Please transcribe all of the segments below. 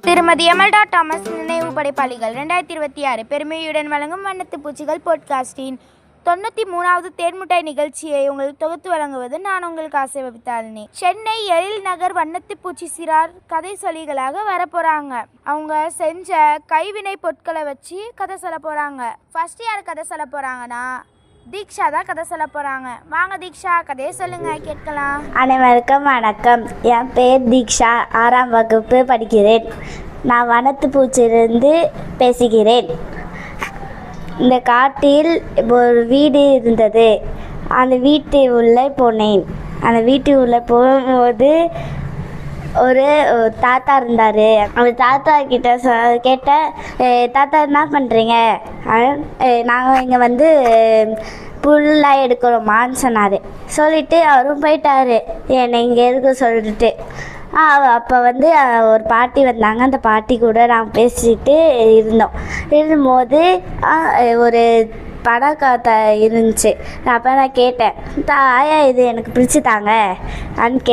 திருமதி Imelda Thomas நினைவு படைப்பாளிகள் 2026 பெருமையுடன் வழங்கும் வண்ணத்து பூச்சிகள் போட்காஸ்டின் 93வது தேன்முட்டாய் நிகழ்ச்சியை உங்களுக்கு தொகுத்து வழங்குவது நான் உங்களுக்கு ஆசைவித்தாளினி. சென்னை எழில் நகர் வண்ணத்து பூச்சி சிறார் கதை சொல்லிகளாக வரப்போறாங்க. அவங்க செஞ்ச கைவினை பொருட்களை வச்சு கதை சொல்ல போறாங்க. ஃபர்ஸ்ட் யார் கதை சொல்ல போறாங்கன்னா தீக்ஷா தான் கதை சொல்ல போறாங்க. வாங்க தீக்ஷா, கதையை சொல்லுங்க, கேட்கலாம். அனைவருக்கும் வணக்கம். என் பேர் தீக்ஷா, 6ஆம் வகுப்பு படிக்கிறேன். நான் வனத்து பூச்சியிலிருந்து பேசுகிறேன். இந்த காட்டில் ஒரு வீடு இருந்தது. அந்த வீட்டு உள்ளே போனேன். அந்த வீட்டு உள்ளே போகும்போது ஒரு தாத்தா இருந்தார். அந்த தாத்தா கிட்ட கேட்டேன், தாத்தா என்ன பண்ணுறீங்க? நாங்கள் இங்கே வந்து புல்லாம் எடுக்கிறோமான்னு சொன்னார். சொல்லிவிட்டு அவரும் போயிட்டார் என்னை இங்கே இருக்க சொல்லிட்டு. அப்போ வந்து ஒரு பாட்டி வந்தாங்க. அந்த பாட்டி கூட நாங்கள் பேசிட்டு இருந்தபோது ஒரு படக்காத்த இருந்துச்சு. அப்போ நான் கேட்டேன், ஆயா இது எனக்கு பிரித்து தாங்க அப்படின்னு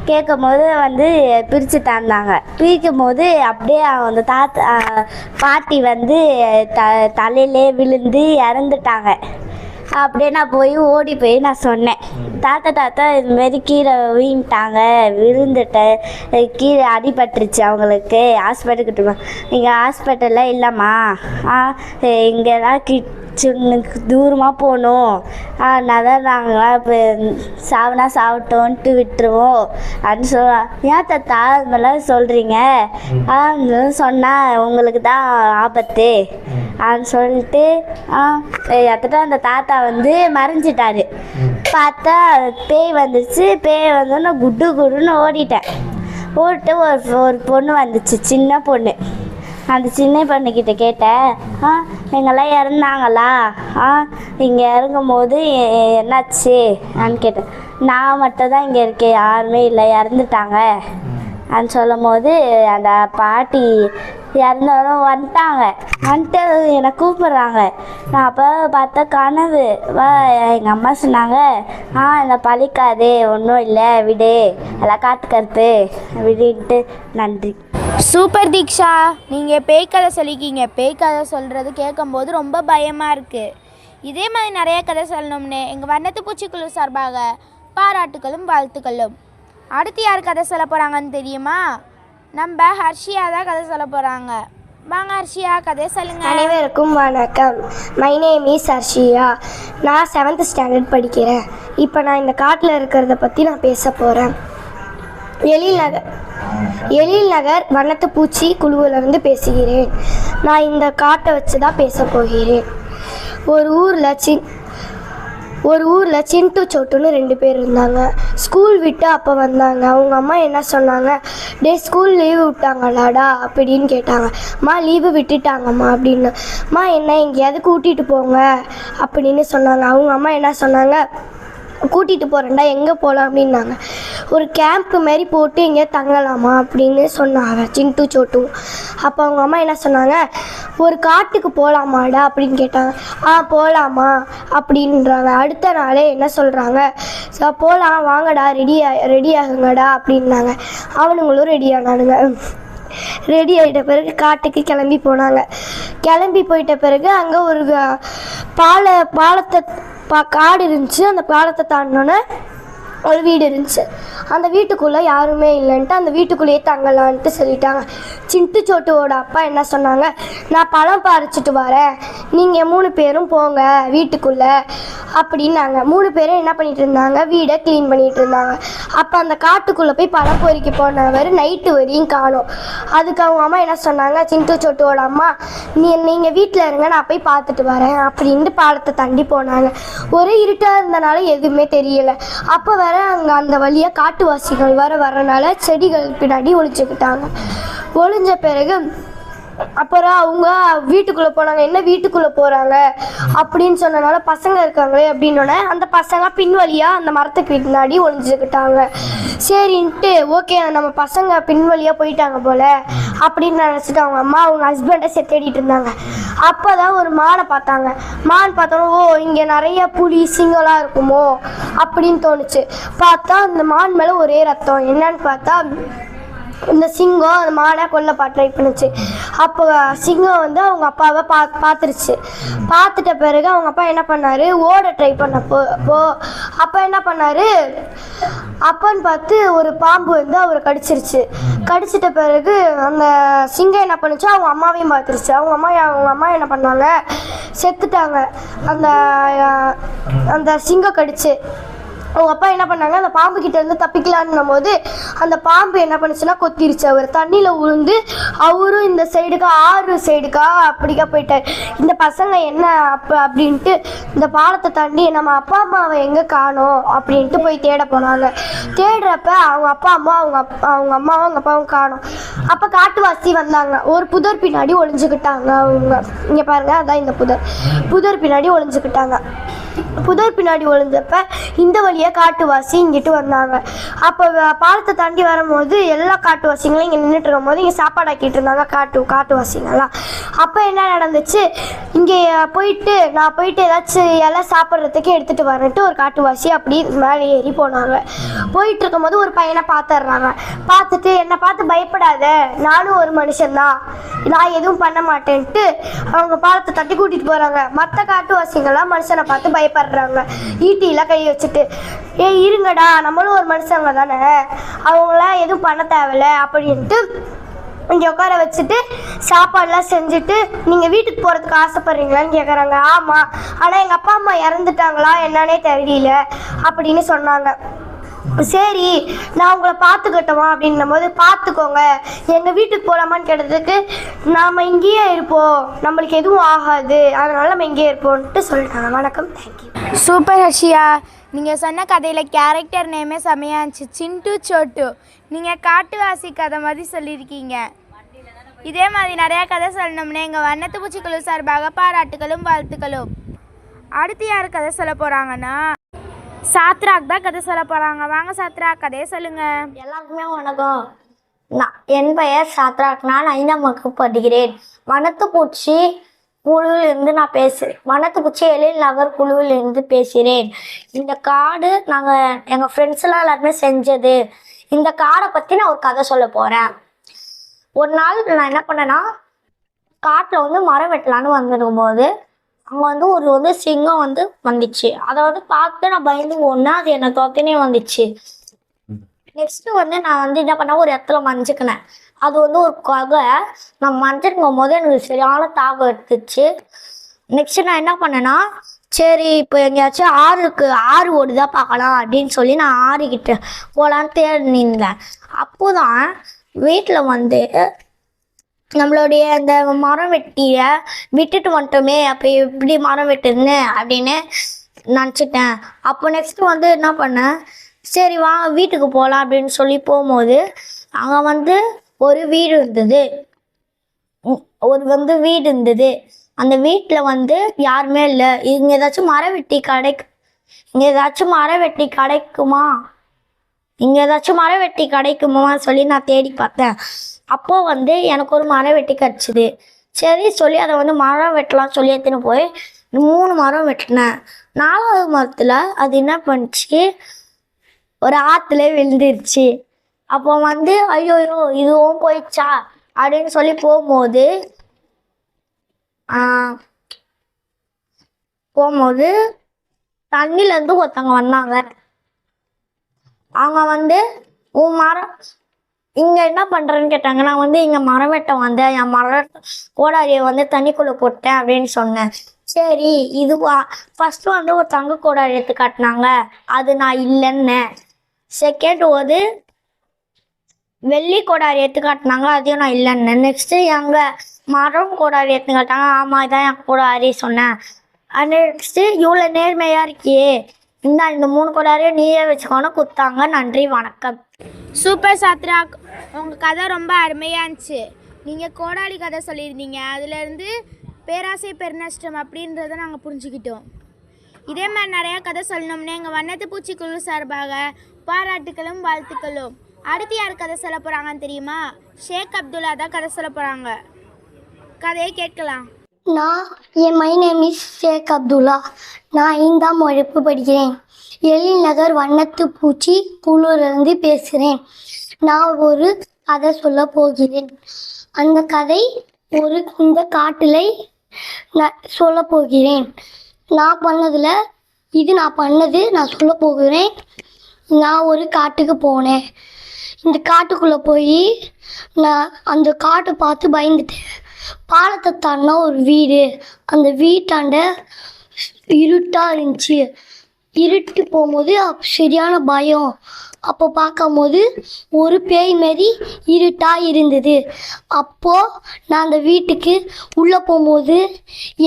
கேட்கும்போது வந்து பிரித்து தந்தாங்க. பிரிக்கும் போது அப்படியே அந்த பாட்டி வந்து தலையிலே விழுந்து இறந்துட்டாங்க. அப்படியே நான் ஓடி போய் நான் சொன்னேன், தாத்தா இதுமாரி கீழே வீண்டாங்க, விழுந்துட்டேன், கீழே அடிபட்டுருச்சு, அவங்களுக்கு ஹாஸ்பிட்டலுக்கு. இங்கே ஹாஸ்பிட்டலில் இல்லைம்மா, இங்கெல்லாம் தூரமாக போகணும், அதனால தான் நாங்களாம் இப்போ சாவட்டோன்ட்டு விட்டுருவோம் அப்படின்னு சொல்லுவாங்க. ஏன் தாத்தா அது மாதிரிலாம் சொல்கிறீங்க? சொன்னால் உங்களுக்கு தான் ஆபத்து அப்படின்னு சொல்லிட்டு அந்த தாத்தா வந்து மறைஞ்சிட்டாரு. பார்த்தா பேய் வந்துச்சு. பேய் வந்தோன்னே குடுன்னு ஓடிட்டு ஒரு பொண்ணு வந்துச்சு, சின்ன பொண்ணு. அந்த சின்ன பொண்ணுக்கிட்ட கேட்டேன், எங்கெல்லாம் இறந்தாங்களா? இங்கே இறங்கும்போது என்னாச்சு அப்படின்னு கேட்டேன். நான் மட்டும் தான் இங்கே இருக்கேன், யாருமே இல்லை, இறந்துட்டாங்க அப்படின்னு சொல்லும் போது அந்த பாட்டி இறந்தவரும் வந்துட்டாங்க. என்னை கூப்பிட்றாங்க. நான் அப்போ பார்த்தா கனவு. எங்கள் அம்மா சொன்னாங்க, இந்த பழிக்காது, ஒன்றும் இல்லை, விடு, எல்லாம் காத்துக்கருத்து விடுன்ட்டு. நன்றி. சூப்பர் தீக்ஷா, நீங்கள் பேய் கதை சொல்லிக்கிங்க. பேய் கதை சொல்கிறது கேட்கும்போது ரொம்ப பயமாக இருக்குது. இதே மாதிரி நிறைய கதை சொல்லணும்னு எங்கள் வண்ணத்து பூச்சிக்குழு சார்பாக பாராட்டுகளும் வாழ்த்துக்களும். அடுத்து யார் கதை சொல்ல போகிறாங்கன்னு தெரியுமா? நம்ம ஹர்ஷியா தான் கதை சொல்ல போகிறாங்க. வாங்க ஹர்ஷியா, கதை சொல்லுங்கள். அனைவருக்கும் வணக்கம். My name is Harshiya. நான் 7th ஸ்டாண்டர்ட் படிக்கிறேன். இப்போ நான் இந்த காட்டில் இருக்கிறத பற்றி நான் பேச போகிறேன். எழில் நகர் வண்ணத்து பூச்சி குழுவிலிருந்து பேசுகிறேன். நான் இந்த காட்டை வச்சு தான் பேச போகிறேன். ஒரு ஊரில் சிண்டு சோட்டுன்னு 2 பேர் இருந்தாங்க. ஸ்கூல் விட்டு அப்போ வந்தாங்க. அவங்க அம்மா என்ன சொன்னாங்க, ஸ்கூல் லீவு விட்டாங்களாடா அப்படின்னு கேட்டாங்க. லீவு விட்டுட்டாங்கம்மா அப்படின்னு. என்ன எங்கேயாவது கூட்டிகிட்டு போங்க அப்படின்னு சொன்னாங்க. அவங்க அம்மா என்ன சொன்னாங்க, கூட்டிகிட்டு போகிறேன்டா, எங்கே போகலாம் அப்படின்னாங்க. ஒரு கேம்ப்பு மாரி போட்டு எங்கேயா தங்கலாமா அப்படின்னு சொன்னாங்க சிண்டு சோட்டும். அப்போ அவங்க அம்மா என்ன சொன்னாங்க, ஒரு காட்டுக்கு போகலாமாடா அப்படின்னு கேட்டாங்க. போகலாமா அப்படின்றாங்க. அடுத்த நாளே என்ன சொல்கிறாங்க, போகலாம் வாங்கடா, ரெடி ஆகுங்கடா அப்படின்னாங்க. அவனுங்களும் ரெடி ஆனானுங்க. ரெடி ஆகிட்ட பிறகு காட்டுக்கு கிளம்பி போனாங்க. கிளம்பி போயிட்ட பிறகு அங்கே ஒரு பாலத்தை காடு இருந்துச்சு. அந்த பாலத்தை தாண்டினோன்னே ஒரு வீடு இருந்துச்சு. அந்த வீட்டுக்குள்ளே யாருமே இல்லைன்ட்டு அந்த வீட்டுக்குள்ளேயே தங்கலான்ட்டு சொல்லிட்டாங்க. சிண்டு சோட்டுவோட அப்பா என்ன சொன்னாங்க, நான் பழம் பறிச்சிட்டு வரேன், நீங்கள் 3 பேரும் போங்க வீட்டுக்குள்ளே அப்படின்னாங்க. 3 பேரும் என்ன பண்ணிட்டு இருந்தாங்க, வீடை க்ளீன் பண்ணிட்டு இருந்தாங்க. அப்போ அந்த காட்டுக்குள்ளே போய் பழம் பொறிக்க போனவர் நைட்டு வரையும் காணோம். அதுக்கு அவங்க அம்மா என்ன சொன்னாங்க, சிண்டு சோட்டுவோட அம்மா, நீங்கள் வீட்டில் இருங்க, நான் போய் பார்த்துட்டு வரேன் அப்படின்ட்டு பாலத்தை தாண்டி போனாங்க. ஒரே இருட்டாக இருந்தனால எதுவுமே தெரியலை. அப்போ அங்கே அந்த வழியாக காட்டுவாசிகள் வரனால செடிகள் பின்னாடி ஒளிஞ்சுக்கிட்டாங்க. ஒளிஞ்ச பிறகு அப்புறம் அவங்க வீட்டுக்குள்ளே போனாங்க. என்ன வீட்டுக்குள்ளே போகிறாங்க அப்படின்னு சொன்னனால பசங்க இருக்காங்களே அப்படின்னோடனே அந்த பசங்க பின்வழியாக அந்த மரத்துக்கு பின்னாடி ஒளிஞ்சுக்கிட்டாங்க. சரின்ட்டு ஓகே நம்ம பசங்க பின்வழியாக போயிட்டாங்க போல் அப்படின்னு நினச்சிட்டு அவங்க அம்மா அவங்க ஹஸ்பண்டை தேடிட்டு இருந்தாங்க. அப்போ தான் ஒரு மானை பார்த்தாங்க. மான் பார்த்தோன்னா ஓ இங்கே நிறைய புலி சிங்கம்லாம் இருக்குமோ அப்படின்னு தோணுச்சு. பார்த்தா அந்த மான் மேலே ஒரே ரத்தம். என்னன்னு பார்த்தா இந்த சிங்கம் அந்த மானை கொல்ல ட்ரை பண்ணுச்சு. அப்போ சிங்கம் வந்து அவங்க அப்பாவை பார்த்துருச்சு. பார்த்துட்ட பிறகு அவங்க அப்பா என்ன பண்ணார், ஓட ட்ரை பண்ணப்போ அப்போ என்ன பண்ணார், அப்பன்னு பார்த்து ஒரு பாம்பு வந்து அவரை கடிச்சிருச்சு. கடிச்சிட்ட பிறகு அந்த சிங்கம் என்ன பண்ணுச்சு, அவங்க அம்மாவையும் பார்த்துருச்சு. அவங்க அம்மா என்ன பண்ணாங்க, செத்துட்டாங்க. அந்த அந்த சிங்கம் கடிச்சு அவங்க அப்பா என்ன பண்ணாங்க, அந்த பாம்பு கிட்ட இருந்து தப்பிக்கலான்னும் போது அந்த பாம்பு என்ன பண்ணுச்சுன்னா கொத்திருச்சு. அவர் தண்ணியில் விழுந்து அவரும் இந்த சைடுக்கா ஆறு சைடுக்கா அப்படிக்கா போயிட்டார். இந்த பசங்க என்ன அப்படின்ட்டு இந்த பாலத்தை தாண்டி நம்ம அப்பா அம்மாவை எங்கே காணோம் அப்படின்ட்டு போய் தேட போனாங்க. தேடுறப்ப அவங்க அப்பா அம்மா அவங்க அம்மாவும் அவங்க அப்பாவும் காணோம். அப்போ காட்டுவாசி வந்தாங்க. ஒரு புதர் பின்னாடி ஒளிஞ்சுக்கிட்டாங்க. அவங்க இங்கே பாருங்க, அதான் இந்த புதர் பின்னாடி ஒளிஞ்சுக்கிட்டாங்க. புதர் பின்னாடி ஒளிஞ்சப்ப இந்த வழியாக காட்டுவாசி இங்கிட்டு வந்தாங்க. அப்போ பாலத்தை தாண்டி வரும்போது எல்லா காட்டுவாசிங்களும் இங்கே நின்றுட்டு இருக்கும்போது இங்கே சாப்பாடு ஆக்கிட்டு இருந்தாங்க காட்டுவாசிங்கெல்லாம். அப்போ என்ன நடந்துச்சு, இங்கே நான் போயிட்டு ஏதாச்சும் எல்லாம் சாப்பிட்றதுக்கு எடுத்துகிட்டு வரேன்ட்டு ஒரு காட்டுவாசி அப்படி மேலே ஏறி போனாங்க. போயிட்டு இருக்கும்போது ஒரு பையனை பார்த்துடுறாங்க. பார்த்துட்டு என்னை பார்த்து பயப்படாத, நானும் ஒரு மனுஷன்தான், நான் எதுவும் பண்ண மாட்டேன்ட்டு அவங்க பாலத்தை தட்டி கூட்டிகிட்டு போகிறாங்க. மற்ற காட்டுவாசிங்கெல்லாம் மனுஷனை பார்த்து பயப்படுறாங்க. ஈட்டிலாம் கை வச்சுட்டு இருங்கடா, நம்மளும் ஒரு மனுஷங்க தானே, அவங்களாம் எதுவும் பண்ண தேவையில்ல அப்படின்ட்டு இங்கே உட்கார வச்சுட்டு சாப்பாடெலாம் செஞ்சுட்டு நீங்கள் வீட்டுக்கு போகிறதுக்கு ஆசைப்பட்றீங்களான்னு கேட்குறாங்க. ஆமாம், ஆனால் எங்கள் அப்பா அம்மா இறந்துட்டாங்களா என்னன்னே தெரியல அப்படின்னு சொன்னாங்க. சரி நான் உங்களை பார்த்துக்கிட்டோமா அப்படின்னும் போது பார்த்துக்கோங்க, எங்கள் வீட்டுக்கு போகலாமான்னு கேட்டதுக்கு நாம் இங்கேயே இருப்போம், நம்மளுக்கு எதுவும் ஆகாது, அதனால நம்ம இங்கேயே இருப்போம்ட்டு சொல்லிட்டாங்க. வணக்கம், தேங்க்யூ. சூப்பர் ஹர்ஷியா, நீங்கள் சொன்ன கதையில் கேரக்டர் நேமே செமையாக இருந்துச்சு. சிண்டு சோட்டு, நீங்கள் காட்டுவாசி கதை மாதிரி சொல்லியிருக்கீங்க. இதே மாதிரி நிறையா கதை சொல்லணும்னு எங்கள் வண்ணத்து பூச்சிக்குழு சார்பாக பாராட்டுகளும் வாழ்த்துக்களும். அடுத்து யார் கதை சொல்ல போகிறாங்கன்னா சாத்ராக் தான் கதை சொல்ல போகிறாங்க. வாங்க சாத்ராக், கதையை சொல்லுங்கள். எல்லாருக்குமே வணக்கம். என் பெயர் சாத்ராக். நான் 5ஆம் வகுப்பு படிக்கிறேன். வண்ணத்துப்பூச்சி குழுவிலிருந்து நான் பேசுகிறேன். வண்ணத்துப்பூச்சி எழில் நகர் குழுவிலிருந்து பேசுகிறேன். இந்த காடு நாங்கள் எங்கள் ஃப்ரெண்ட்ஸ்லாம் எல்லாருமே செஞ்சது. இந்த காடை பற்றி நான் ஒரு கதை சொல்ல போகிறேன். ஒரு நாள் நான் என்ன பண்ணேன்னா, காட்டில் வந்து மரம் வெட்டலான்னு வந்துருக்கும்போது அங்கே ஒரு சிங்கம் வந்துச்சு. அதை பார்த்து நான் பயந்து ஓடினேன். அது என்னை துரத்தினே வந்துச்சு. நெக்ஸ்ட்டு நான் என்ன பண்ணேன், ஒரு இடத்துல மறைஞ்சிக்கினேன். அது ஒரு கொகை. நான் மறைஞ்சிருக்கும் போது எனக்கு சரியான தாகம் எடுத்துச்சு. நெக்ஸ்ட்டு நான் என்ன பண்ணேன்னா, சரி இப்போ எங்கேயாச்சும் ஆறு ஓடுதா பார்க்கலாம் அப்படின்னு சொல்லி நான் ஆறுகிட்ட போகலான்னு தேடி நின்றேன். அப்போதான் வீட்டில் நம்மளுடைய அந்த மரம் வெட்டிய விட்டுட்டு வந்துட்டோமே, அப்போ எப்படி மரம் வெட்டுதுன்னு அப்படின்னு நினச்சிட்டேன். அப்போ நெக்ஸ்ட்டு என்ன பண்ணேன், சரி வாங்க வீட்டுக்கு போகலாம் அப்படின்னு சொல்லி போகும்போது அங்கே ஒரு வீடு இருந்தது. வீடு இருந்தது. அந்த வீட்டில் யாருமே இல்லை. இங்கே ஏதாச்சும் மரம் வெட்டி கிடைக்குமான்னு சொல்லி நான் தேடி பார்த்தேன். அப்போது எனக்கு ஒரு மரம் வெட்டி கிடச்சிது. சரி சொல்லி அதை மரம் வெட்டலாம் சொல்லி எடுத்துன்னு போய் 3 மரம் வெட்டினேன். 4வது மரத்தில் அது என்ன பண்ணிச்சு, ஒரு ஆற்றுல விழுந்துருச்சு. அப்போ ஐயோ இதுவும் போயிடுச்சா அப்படின்னு சொல்லி போகும்போது தண்ணியிலேருந்து ஒருத்தவங்க வந்தாங்க. அவங்க உன் மரம் இங்கே என்ன பண்ணுறேன்னு கேட்டாங்க. நான் இங்கே மரம் வெட்ட வந்தேன், என் மரம் கோடாரியை தண்ணிக்குள்ளே போட்டேன் அப்படின்னு சொன்னேன். சரி இதுவா ஃபஸ்ட்டு ஒரு தங்க கோடாரி எடுத்து காட்டினாங்க, அது நான் இல்லைன்னு. செகண்ட் வெள்ளி கோடாரி எடுத்து காட்டினாங்க, அதையும் நான் இல்லைன்னு. நெக்ஸ்ட்டு எங்கள் மரம் கோடாரி எடுத்து காட்டினாங்க, ஆமாம் இதான் என் கோடாரி சொன்னேன். நெக்ஸ்ட்டு இவ்வளோ நேர்மையாக இருக்கியே, இந்த 3 கோடாரியும் நீயே வச்சுக்கோன்னு கொடுத்தாங்க. நன்றி, வணக்கம். சூப்பர் சாத்ராக், உங்கள் கதை ரொம்ப அருமையாக இருந்துச்சு. நீங்கள் கோடாலி கதை சொல்லியிருந்தீங்க, அதுலேருந்து பேராசை பெருநஷ்டம் அப்படின்றத நாங்கள் புரிஞ்சுக்கிட்டோம். இதே மாதிரி நிறையா கதை சொல்லணும்னு எங்கள் வண்ணத்து பூச்சிக்குழு சார்பாக பாராட்டுகளும் வாழ்த்துக்களும். அடுத்து யார் கதை சொல்ல போகிறாங்கன்னு தெரியுமா? ஷேக் அப்துல்லா தான் கதை சொல்ல போகிறாங்க. கதையை கேட்கலாம். மை நேம் இஸ் ஷேக் அப்துல்லா. நான் 5ஆம் வகுப்பு படிக்கிறேன். எழில் நகர் வண்ணத்து பூச்சி புலூரிலிருந்து பேசுகிறேன். நான் ஒரு கதை சொல்ல போகிறேன். அந்த கதை இந்த காட்டில் நான் சொல்ல போகிறேன். நான் பண்ணது நான் சொல்ல போகிறேன். நான் ஒரு காட்டுக்கு போனேன். இந்த காட்டுக்குள்ளே போய் நான் அந்த காட்டை பார்த்து பயந்துட்டேன். பாலத்தை தாண்டினா ஒரு வீடு. அந்த வீட்டாண்ட இருட்டாக இருந்துச்சு. இருட்டு போகும்போது சரியான பயம். அப்போ பார்க்கும்போது ஒரு பேய் மாரி இருட்டாக இருந்தது. அப்போது நான் அந்த வீட்டுக்கு உள்ளே போகும்போது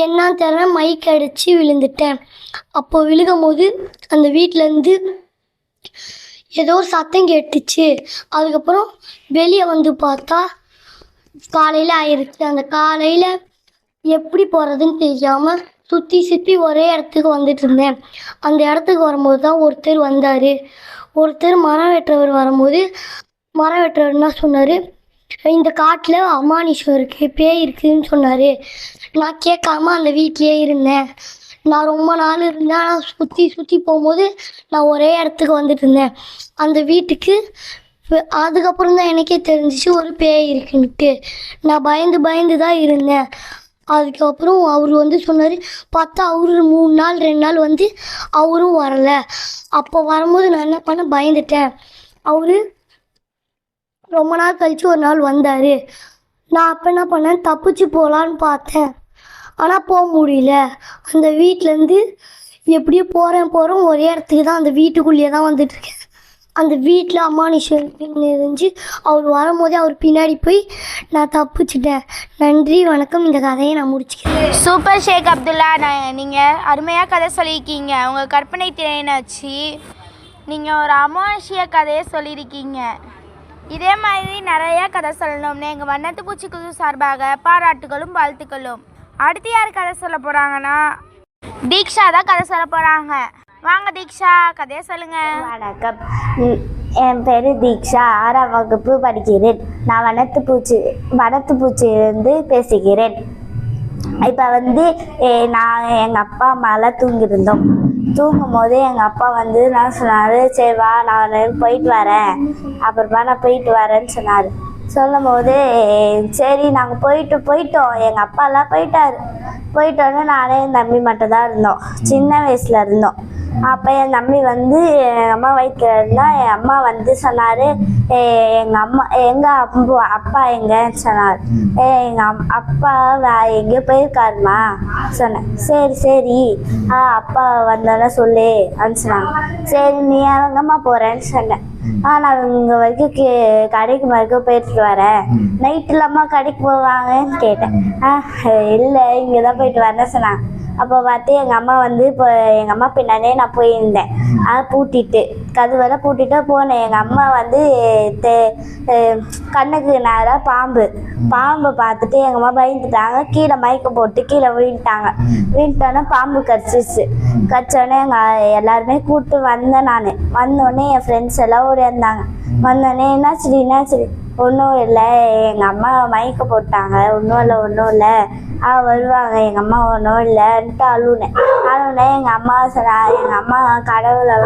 என்னன்னு தெரியல மைக் அடித்து விழுந்துட்டேன். அப்போ விழுகும் போது அந்த வீட்டிலேருந்து ஏதோ ஒரு சத்தம் கேட்டுச்சு. அதுக்கப்புறம் வெளியே வந்து பார்த்தா காலையில் ஆயிடுச்சு. அந்த காலையில் எப்படி போகிறதுன்னு தெரியாமல் சுற்றி ஒரே இடத்துக்கு வந்துட்டு இருந்தேன். அந்த இடத்துக்கு வரும்போது தான் ஒருத்தர் வந்தார். மரம் வெட்டுறவர் வரும்போது மரம் வெட்டுறவர் என்ன சொன்னார், இந்த காட்டில் அமானுஷம் இருக்குது, பேய் இருக்குதுன்னு சொன்னார். நான் கேட்காம அந்த வீட்லேயே இருந்தேன். நான் ரொம்ப நாள் இருந்தேன். ஆனால் சுற்றி போகும்போது நான் ஒரே இடத்துக்கு வந்துட்டு இருந்தேன். அந்த வீட்டுக்கு அதுக்கப்புறம் தான் எனக்கே தெரிஞ்சிச்சு ஒரு பேய் இருக்குன்ட்டு. நான் பயந்து தான் இருந்தேன். அதுக்கப்புறம் அவர் சொன்னார். பார்த்தா அவரு 3 நாள் 2 நாள் அவரும் வரலை. அப்போ வரும்போது நான் என்ன பண்ண பயந்துட்டேன். அவர் ரொம்ப நாள் கழித்து ஒரு நாள் வந்தார். நான் அப்போ என்ன பண்ணேன், தப்பிச்சு போகலான்னு பார்த்தேன். ஆனால் போக முடியல. அந்த வீட்டிலேருந்து எப்படியோ போகிறேன் ஒரே இடத்துக்கு தான், அந்த வீட்டுக்குள்ளேயே தான் வந்துட்டுருக்கேன். அந்த வீட்டில் அமானுஷம் இருந்துச்சு. அவர் வரும்போதே அவர் பின்னாடி போய் நான் தப்பிச்சிட்டேன். நன்றி, வணக்கம். இந்த கதையை நான் முடிச்சுக்கிறேன். சூப்பர் ஷேக் அப்துல்லா, நீங்கள் அருமையாக கதை சொல்லியிருக்கீங்க. உங்கள் கற்பனை திறனை வச்சு நீங்கள் ஒரு அமானுஷ்ய கதையை சொல்லியிருக்கீங்க. இதே மாதிரி நிறையா கதை சொல்லணும்னு எங்கள் வண்ணத்து பூச்சி குழு சார்பாக பாராட்டுகளும் வாழ்த்துக்களும். அடுத்து யார் கதை சொல்ல போகிறாங்கன்னா தீக்ஷா தான் கதை சொல்ல போகிறாங்க. வாங்க தீக்ஷா, கதையை சொல்லுங்கள். வணக்கம், என் பேர் தீக்ஷா. 6ஆம் வகுப்பு படிக்கிறேன். நான் வனத்து பூச்சியிலிருந்து பேசுகிறேன். இப்போ நான் எங்கள் அப்பா அம்மாலாம் தூங்கியிருந்தோம். தூங்கும் போது எங்கள் அப்பா நான் சொன்னார், சரி வா நான் போயிட்டு வரேன், அப்புறமா நான் போயிட்டு வரேன்னு சொன்னார். சொல்லும் போது சரி நாங்கள் போயிட்டோம். எங்கள் அப்பாலாம் போயிட்டோன்னே நானே என் தம்பி மட்டும் தான் இருந்தோம். சின்ன வயசில் இருந்தோம். அப்போ என் தம்பி எங்கள் அம்மா வயிற்றுல இருந்தால் என் அம்மா சொன்னார், எங்கள் அப்பா எங்கன்னு சொன்னார். எங்கள் அப்பா எங்கேயோ போயிருக்காருமா சொன்னேன். சரி அப்பா வந்தோன்னே சொல்லு அப்படின்னு சொன்னாங்க. சரி நீ எங்கம்மா போகிறேன்னு சொன்னேன். நான் இங்கே வரைக்கும் கடைக்கு வரைக்கும் போயிட்டு வரேன். நைட்டுலாமா கடைக்கு போவாங்கன்னு கேட்டேன். இல்லை இங்கே தான் போயிட்டு வரேன்னு சொன்னாங்க. அப்போ பார்த்து எங்கள் அம்மா இப்போ எங்கள் அம்மா பின்னாடியே நான் போயிருந்தேன். அதை கதவெல்லாம் பூட்டிட்டு போனேன். எங்கள் அம்மா கண்ணுக்கு நேராக பாம்பு பார்த்துட்டு எங்கள் அம்மா பயந்துட்டாங்க. கீழே மயக்கம் போட்டு கீழே விழுந்துட்டோன்னே பாம்பு கடிச்சோடனே எல்லாருமே கூப்பிட்டு வந்தேன். நான் வந்தோடனே என் ஃப்ரெண்ட்ஸ் எல்லாம் ஓடியாந்தாங்க. வந்தோடனே என்னாச்சு ஒன்றும் இல்லை, எங்கள் அம்மா மயக்க போட்டாங்க, ஒன்றும் இல்லை வருவாங்க, எங்கள் அம்மா ஒன்றும் இல்லைன்ட்டு அழுனேன். எங்கள் அம்மா எங்கள் அம்மா கடவுளை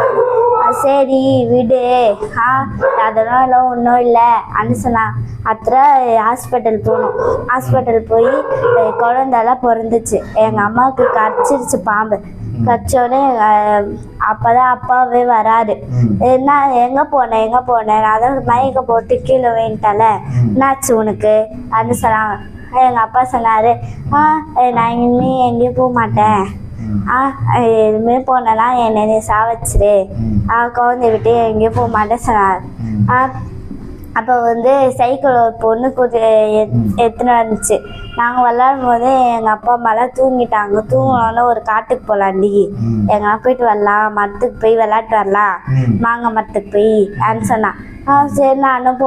சரி விடு, அதெல்லாம் ஒன்றும் இல்லை சொன்னாங்க. ஹாஸ்பிட்டல் போனோம். ஹாஸ்பிட்டல் போய் குழந்தெல்லாம் பிறந்துச்சு. எங்கள் அம்மாவுக்கு கடிச்சிருச்சு பாம்பு. கடிச்சோடனே அப்போதான் அப்பாவே வராரு. என்ன எங்கே போனேன் அதான் மயக்க போட்டு கீழே வேண்டால, என்னாச்சு உனக்கு அப்படின்னு சொன்னாங்க. எங்கள் அப்பா சொன்னார், நான் இனிமே எங்கேயும் போக மாட்டேன், எதுவுமே போனேன்னா என்னை சாவச்சிரு, குழந்தை விட்டு எங்கேயும் போக மாட்டேன்னு சொன்னார். அப்போ சைக்கிள் ஒரு பொண்ணு எடுத்துன்னு வந்துச்சு. நாங்கள் விளாடும் போது எங்கள் அப்பா அம்மாலாம் தூங்கிட்டாங்க. தூங்கினோன்னே ஒரு காட்டுக்கு போகலாண்டி, எங்கன்னா போயிட்டு வரலாம், மரத்துக்கு போய் விளாட்டு வரலாம், மாங்காய் மரத்துக்கு போய் அப்படின்னு சொன்னான். சரி நானும்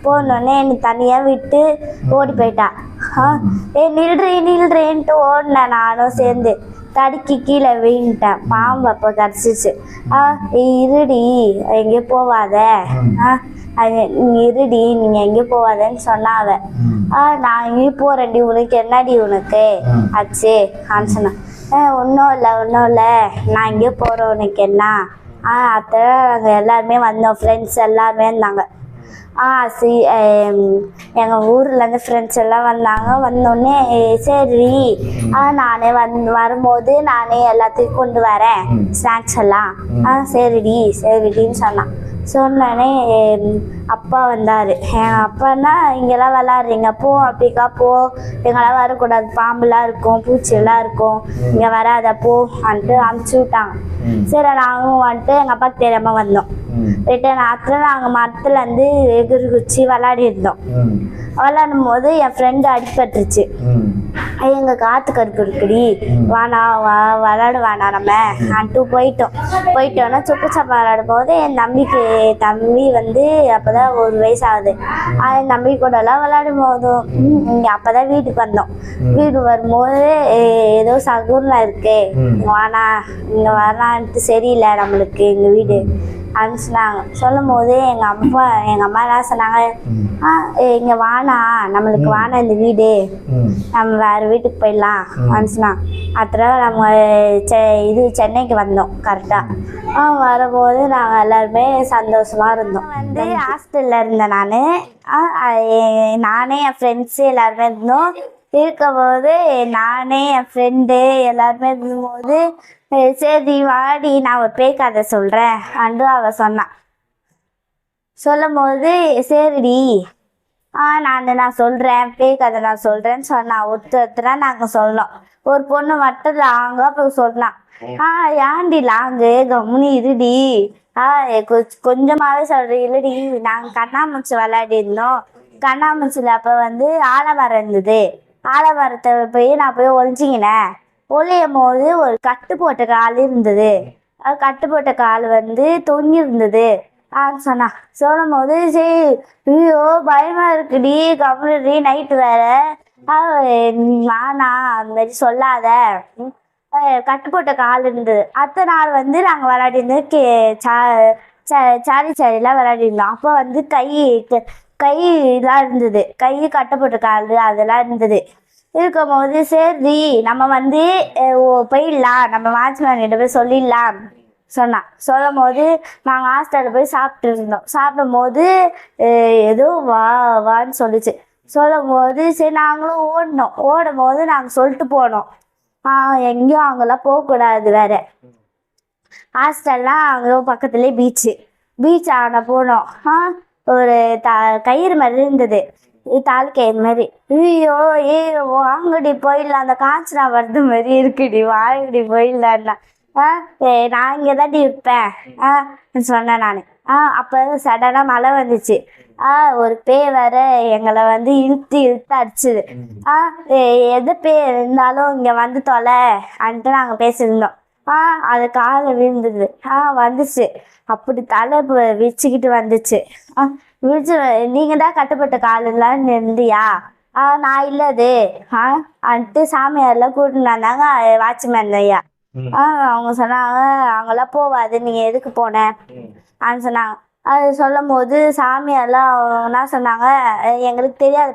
போனோடனே என்னை தனியாக விட்டு ஓடி போயிட்டா. நில்றேன்ட்டு ஓடினேன் நானும் சேர்ந்து. தடுக்கி கீழே விழுந்துட்டேன். பாம்பு அப்போ கடிச்சிச்சு. இருடி எங்கேயும் போவாத, நீ இருடி நீங்கள் எங்கேயும் போவாதன்னு சொன்னாவ. நான் எங்கேயும் போகிறேன்டி, உனக்கு என்னடி உனக்கு ஆச்சு ஆன்னு சொன்னேன். ஒன்றும் இல்லை நான் எங்கேயும் போகிறேன் உனக்கு என்ன. அத்தை நாங்கள் எல்லாருமே வந்தோம், ஃப்ரெண்ட்ஸ் எல்லாருமே இருந்தாங்க. எங்கள் ஊர்லேருந்து ஃப்ரெண்ட்ஸ் எல்லாம் வந்தோடனே சரி நானே வரும்போது நானே எல்லாத்தையும் கொண்டு வரேன் ஸ்நாக்ஸ் எல்லாம். சரிடின்னு சொன்னோடனே அப்பா வந்தார். எங்கள் அப்பான்னா இங்கெல்லாம் விளாட்றீங்க போ, அப்படிக்கா போ, எங்கெல்லாம் வரக்கூடாது, பாம்புலாம் இருக்கும், பூச்சியெல்லாம் இருக்கும், இங்கே வராத போ அனுப்பிச்சி விட்டாங்க. சரி நாங்களும் வந்துட்டு எங்கள் அப்பாவுக்கு தெரியாமல் வந்தோம். ரிட்டன் ஆற்றுல நாங்கள் மரத்துலேருந்து எகிரி குச்சி விளாடி இருந்தோம். விளாடும் போது என் ஃப்ரெண்டு அடிபட்டுருச்சு. எங்கள் காற்று கருக்கு இருக்குடி, வானா விளாட வேணாம் நம்ம அன்ட்டு போயிட்டோன்னா சுப்பு சாப்பா விளாடும் போது என் தம்பி வந்து அப்போ தான் 1 வயசு ஆகுது. என் தம்பி கூடலாம் விளாடும் போதும் இங்கே அப்போ தான் வீட்டுக்கு வந்தோம். வீட்டுக்கு வரும்போது ஏதோ சகுனில் இருக்கு, வானா இங்கே வரலான்ட்டு சரியில்லை நம்மளுக்கு எங்கள் வீடு அனுப்பிச்சினாங்க. சொல்லும் போது எங்கள் அம்மா என்ன சொன்னாங்க, இங்கே வானா நம்மளுக்கு வானா இந்த வீடு, நம்ம வேறு வீட்டுக்கு போயிடலாம் அனுப்பிச்சினாங்க. அப்புறம் நம்ம சென்னைக்கு வந்தோம். கரெக்டாக வரும்போது நாங்கள் எல்லாருமே சந்தோஷமாக இருந்தோம். வந்து ஹாஸ்டலில் இருந்தேன் நானே என் ஃப்ரெண்ட்ஸு எல்லாருமே இருந்தோம். இருக்கும்போது நானே என் ஃப்ரெண்டு எல்லாருமே இருக்கும்போது சரி வாடி நான் ஒரு பேய் கதை சொல்கிறேன் அன்று அவள் சொன்னான். சொல்லும் போது சரிடி நான் சொல்கிறேன் பேய் கதை நான் சொல்கிறேன்னு சொன்னான். ஒருத்தராக நாங்கள் சொன்னோம். ஒரு பொண்ணு மட்டும் லாங்கா போய் சொன்னான். ஏன்டி லாங்கு கம்முனி இருடி, கொஞ்சமாகவே சொல்கிறேன் இல்லடி. நாங்கள் கண்ணாமூச்சி விளையாடி இருந்தோம். கண்ணாமூச்சியில் அப்போ வந்து ஆலமரம் இருந்தது. ஆலமரத்தை நான் போய் ஒழிஞ்சிங்கினேன். ஒழியும் போது ஒரு கட்டு போட்ட கால் இருந்தது. கட்டு போட்ட கால் வந்து தொங்கி இருந்தது சொன்னா. சொல்லும் போது சரி ஐயோ பயமாக இருக்குடி, கம்முடி நைட்டு வேற வானா அந்த மாதிரி சொல்லாத. கட்டு போட்ட கால் இருந்தது. அடுத்த நாள் வந்து நாங்கள் விளையாடி இருந்தோம். சாரிலாம் விளையாடி இருந்தோம். அப்போ வந்து கையெல்லாம் இருந்தது, கை கட்டப்பட்ட கால் அதெல்லாம் இருந்தது. இருக்கும் போது சரி நம்ம வந்து போயிடலாம், நம்ம வாட்ச்மேன் கிட்ட போய் சொல்லிடலாம் சொன்னான். சொல்லும் போது நாங்கள் ஹாஸ்டலில் போய் சாப்பிட்டு இருந்தோம். சாப்பிடும் போது ஏதோ வான்னு சொல்லிச்சு. சொல்லும் போது சரி நாங்களும் ஓடும் போது நாங்கள் சொல்லிட்டு போனோம், எங்கேயும் அங்கெல்லாம் போகக்கூடாது வேற. ஹாஸ்டல்லாம் அங்கே பக்கத்துலேயே பீச் ஆன போனோம். ஒரு கயிறு மாதிரி இருந்தது, தாழ்கயிறு மாதிரி. ஐயோ வாங்கடி போயிடலாம், அந்த காய்ச்சலா வருது மாதிரி இருக்குடி, வாங்கடி போயிடலான்னா. நான் இங்கே தாண்டி இருப்பேன் சொன்னேன் நான். அப்போ சடனாக மழை வந்துச்சு. ஒரு பேய் வேற எங்களை வந்து இழுத்து அடிச்சுது. எது பேய் இருந்தாலும் இங்கே வந்து தொலை அன்ட்டு நாங்கள் பேசியிருந்தோம். அது காலை விழுந்தது. வந்துச்சு, அப்படி தலை வச்சுக்கிட்டு வந்துச்சு. நீங்கள் தான் கட்டுப்பட்ட காலெல்லாம் இருந்தியா? நான் இல்லது அன்ட்டு சாமியாரெல்லாம் கூட்டிட்டு வந்தாங்க வாட்ச்மேன் ஐயா. அவங்க சொன்னாங்க அங்கெல்லாம் போவாது, நீங்கள் எதுக்கு போனேன் சொன்னாங்க. அது சொல்லும் போது சாமியாரெல்லாம் என்ன சொன்னாங்க, எங்களுக்கு தெரியாது.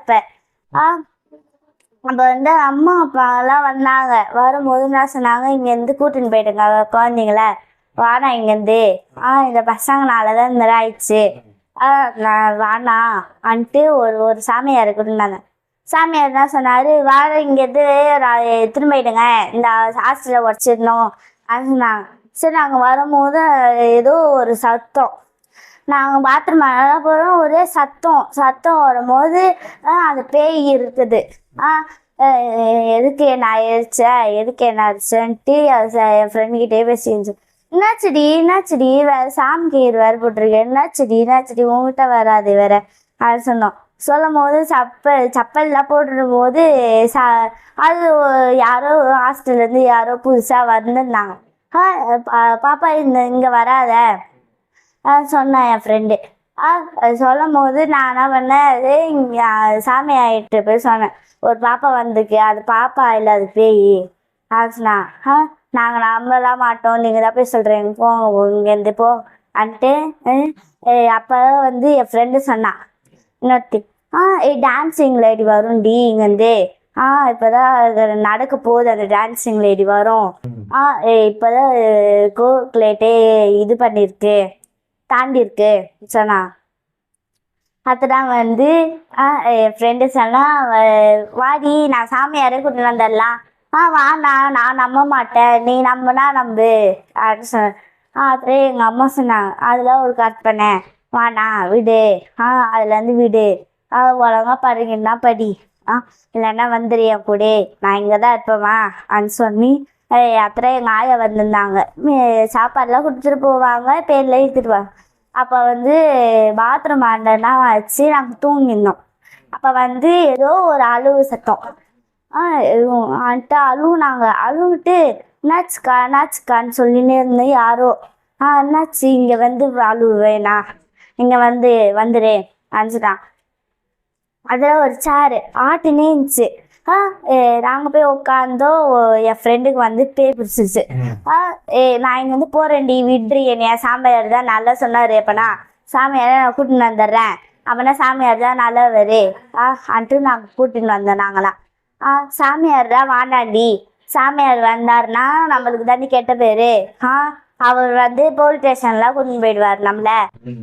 இப்போ வந்து அம்மா அப்பாலாம் வந்தாங்க. வரும்போது என்ன சொன்னாங்க, இங்கேருந்து கூட்டின்னு போயிட்டுங்க குழந்தைங்கள, வானா இங்கேருந்து இந்த பசங்கனால தான் இந்த மாதிரி ஆயிடுச்சு, நான் வானா அன்ட்டு ஒரு சாமியார் கூட்டினாங்க. சாமியார் என்ன சொன்னார், வார இங்கேருந்து எடுத்துன்னு போயிடுங்க, இந்த ஹாஸ்டலில் உடச்சிடணும் சொன்னாங்க. சரி நாங்கள் வரும்போது ஏதோ ஒரு சத்தம், நாங்கள் பாத்ரூம் எல்லாம் போகிறோம், ஒரே சத்தம் வரும்போது அந்த பேய் இருக்குது. எதுக்கு என்ன அடிச்சேன்ட்டு என் ஃப்ரெண்ட்கிட்டே பேசிச்சு. என்னாச்சுடி வேறு சாமி கயிறு வேறு போட்டிருக்கேன், என்னாச்சுடி உங்ககிட்ட வராது வேற அது சொன்னோம். சொல்லும் போது சப்பல்லாம் போட்டுடும் போது அது யாரோ ஹாஸ்டல்லேருந்து யாரோ புதுசாக வந்திருந்தாங்க. பாப்பா இங்கே வராத சொன்னேன் என் ஃப்ரெண்டு. சொல்லும் போது நான் என்ன பண்ணேன், சாமி ஆகிட்டு போய் சொன்னேன், ஒரு பாப்பா வந்திருக்கு, அது பாப்பா இல்லை அது பேய் ஆச்சுண்ணா நாங்கள் நம்பலாம் மாட்டோம், நீங்கள் தான் போய் சொல்கிறீங்க, போங்க இங்கேருந்து போ அன்ட்டு. அப்போ வந்து என் ஃப்ரெண்டு சொன்னான் இன்னொருத்தி, டான்ஸிங் லேடி வரும்டி இங்கேருந்து, இப்போதான் நடக்க போகுது அந்த டான்ஸிங் லேடி வரும், இப்போதான் கோக்லேட்டே இது பண்ணியிருக்கு தாண்டிருக்கு சொன்னா. அதுதான் வந்து என் ஃப்ரெண்டு சொன்னா, வாடி நான் சாமியாரே கூட்டிட்டு வந்துடலாம், வாண்ணா நான் நம்ப மாட்டேன், நீ நம்பினா நம்பு அப்படின்னு சொன்ன. அப்படியே எங்கள் அம்மா சொன்னாங்க, அதெல்லாம் ஒரு கற்பனை, வாண்ணா விடு, அதுலேருந்து விடு, ஒழுங்கா படிங்கன்னா படி, இல்லைன்னா வந்துடு என் கூட, நான் இங்கே தான் இருப்பேம்மா அப்படின்னு சொல்லி. அப்புறம் எங்கள் ஆயா வந்திருந்தாங்க, சாப்பாடெலாம் கொடுத்துட்டு போவாங்க, பேரில் எடுத்துட்டு. அப்போ வந்து பாத்ரூம் ஆண்டெல்லாம் வச்சு நாங்கள் தூங்கியிருந்தோம். அப்போ வந்து ஏதோ ஒரு அழுவு சத்தம், அழுவுனாங்க. அழுவிட்டு என்னாச்சுக்கான்னு சொல்லினே இருந்தேன். யாரோ என்னாச்சு இங்கே வந்து அழுவேண்ணா, இங்கே வந்துடு அனுச்சுட்டான். அதில் ஒரு சேரு ஆட்டினே இருந்துச்சு. நாங்கள் போய் உட்காந்தோம். என் ஃப்ரெண்டுக்கு வந்து பேய் பிடிச்சிச்சு. நான் இங்கே வந்து போகிறேன்டி விட்ரி, என்னைய சாமியார் தான் நல்லா சொன்னார், எப்போனா சாமியாரை நான் கூட்டின்னு வந்துடுறேன், அப்போனா சாமியார் தான் நல்லா வரு அன்ட்டு நாங்கள் கூட்டின்னு வந்தோம். நாங்களாம் சாமியார் தான் வாண்டாண்டி, சாமியார் வந்தாருன்னா நம்மளுக்கு தாண்டி கெட்ட பேர், அவர் வந்து போலீஸ் ஸ்டேஷன்லாம் கூட்டின்னு போயிடுவார் நம்மள,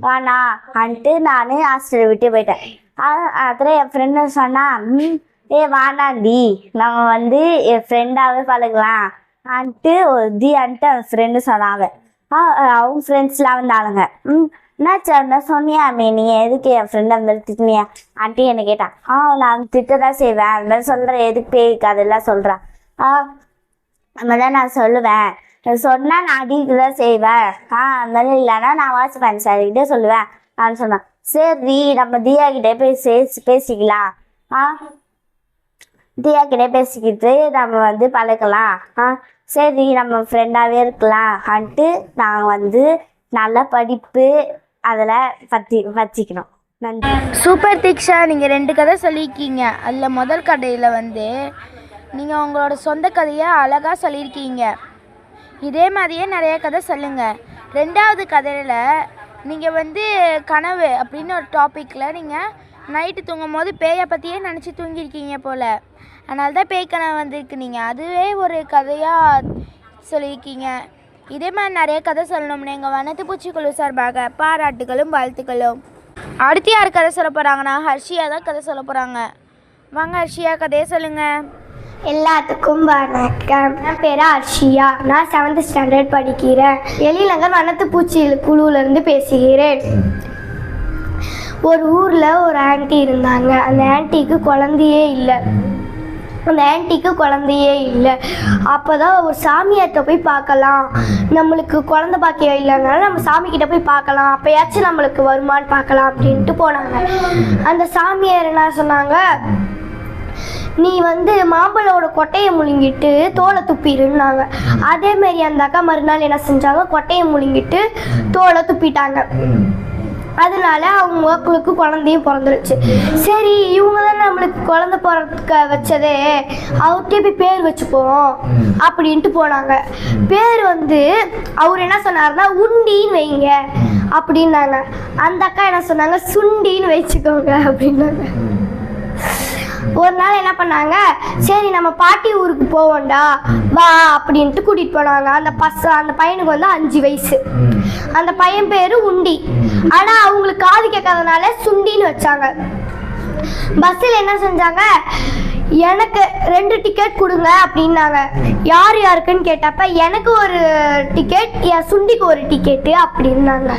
வாண்ணா அன்ட்டு நான் ஹாஸ்டலை விட்டு போயிட்டேன். அப்புறம் என் ஃப்ரெண்டு சொன்னா, வாண்டாண்டி நம்ம வந்து என் ஃப்ரெண்டாகவே பழகலாம் அன்ட்டு அன்ட்டு அவன் ஃப்ரெண்டு சொன்னாங்க. அவங்க ஃப்ரெண்ட்ஸ்லாம் வந்தாளுங்க. என்னாச்சு அந்த சொன்னியாமே, நீ எதுக்கு என் ஃப்ரெண்ட் அந்த மாதிரி திட்டினியா ஆண்டி என்னை கேட்டான். நான் திட்ட தான் செய்வேன், அந்த மாதிரி சொல்கிறேன், எதுக்கு பேய்க்கு அதெல்லாம் சொல்கிறேன், அந்த மாதிரி நான் சொல்லுவேன், சொன்னால் நான் அடிக்க தான் செய்வேன், அந்த மாதிரி இல்லைன்னா நான் வாட்ச்மேன் சார்கிட்டே சொல்லுவேன் நான் சொன்னேன். சரி நம்ம தியா கிட்டே போய் பேசிக்கலாம், தியா கிட்டே பேசிக்கிட்டு நம்ம வந்து பழக்கலாம், சரி நம்ம ஃப்ரெண்டாகவே இருக்கலாம் அன்ட்டு நாங்கள் வந்து நல்ல படிப்பு அதில் வச்சிக்கணும். நன்றி. சூப்பர் தீக்ஷா, நீங்கள் 2 கதை சொல்லியிருக்கீங்க. அதில் முதல் கதையில் வந்து நீங்கள் உங்களோட சொந்த கதையை அழகாக சொல்லியிருக்கீங்க. இதே மாதிரியே நிறைய கதை சொல்லுங்கள். 2வது கதையில் நீங்கள் வந்து கனவு அப்படின்னு ஒரு டாப்பிக்கில் நீங்கள் நைட்டு தூங்கும் போது பேயை பற்றியே நினச்சி தூங்கியிருக்கீங்க போல், அதனால தான் பேய் கனவு வந்திருக்கு. நீங்கள் அதுவே ஒரு கதையாக சொல்லியிருக்கீங்க. இதே மாதிரி நிறைய கதை சொல்லணும்னு எங்கள் வனத்து பூச்சிக்குழு சார்பாக பாராட்டுகளும் வாழ்த்துக்களும். அடுத்து யார் கதை சொல்ல போகிறாங்கன்னா ஹர்ஷியா தான் கதை சொல்ல போகிறாங்க. வாங்க ஹர்ஷியா, கதையை சொல்லுங்கள். எல்லாத்துக்கும் வணக்கம். என் பேர் ஹர்ஷியா. நான் 7th ஸ்டாண்டர்ட் படிக்கிறேன். எழிலங்கர் வனத்து பூச்சி குழுவிலேருந்து பேசுகிறேன். ஒரு ஊரில் ஒரு ஆன்ட்டி இருந்தாங்க. அந்த ஆன்ட்டிக்கு குழந்தையே இல்லை. அப்போ தான் ஒரு சாமியார்கிட்ட போய் பார்க்கலாம், நம்மளுக்கு குழந்தை பாக்கியம் இல்லைனால நம்ம சாமிக்கிட்ட போய் பார்க்கலாம், அப்போயாச்சும் நம்மளுக்கு வருமானு பார்க்கலாம் அப்படின்ட்டு போனாங்க. அந்த சாமியார் என்ன சொன்னாங்க, நீ வந்து மாம்பழோட கொட்டையை முழுங்கிட்டு தோலை துப்பிடுன்னாங்க. அதேமாரி அந்த அக்கா மறுநாள் என்ன செஞ்சாங்க, கொட்டையை முழுங்கிட்டு தோலை துப்பிட்டாங்க. அதனால அவங்களுக்கு குழந்தையும் பிறந்துருச்சு. சரி இவங்க தான் நம்மளுக்கு குழந்தை பிறக்க வச்சதே, அவர்கிட்டே போய் பேர் வச்சுப்போம் அப்படின்ட்டு போனாங்க. பேர் வந்து அவர் என்ன சொன்னார்னா உண்டின்னு வைங்க அப்படின்னாங்க. அந்த அக்கா என்ன சொன்னாங்க, சுண்டின்னு வச்சுக்கோங்க அப்படின்னாங்க. ஒரு நாள் என்ன பண்ணாங்க, சரி நம்ம பாட்டி ஊருக்கு போவோம்டா வா அப்படின்ட்டு கூட்டிகிட்டு போனாங்க. அந்த பையனுக்கு வந்து 5 வயசு. அந்த பையன் பேர் உண்டி. ஆனால் அவங்களுக்கு காது கேட்காதனால சுண்டின்னு வச்சாங்க. பஸ்ஸில் என்ன செஞ்சாங்க, எனக்கு 2 டிக்கெட் கொடுங்க அப்படின்னாங்க. யார் யாருக்குன்னு கேட்டப்ப எனக்கு ஒரு டிக்கெட், என் சுண்டிக்கு ஒரு டிக்கெட்டு அப்படின்னாங்க.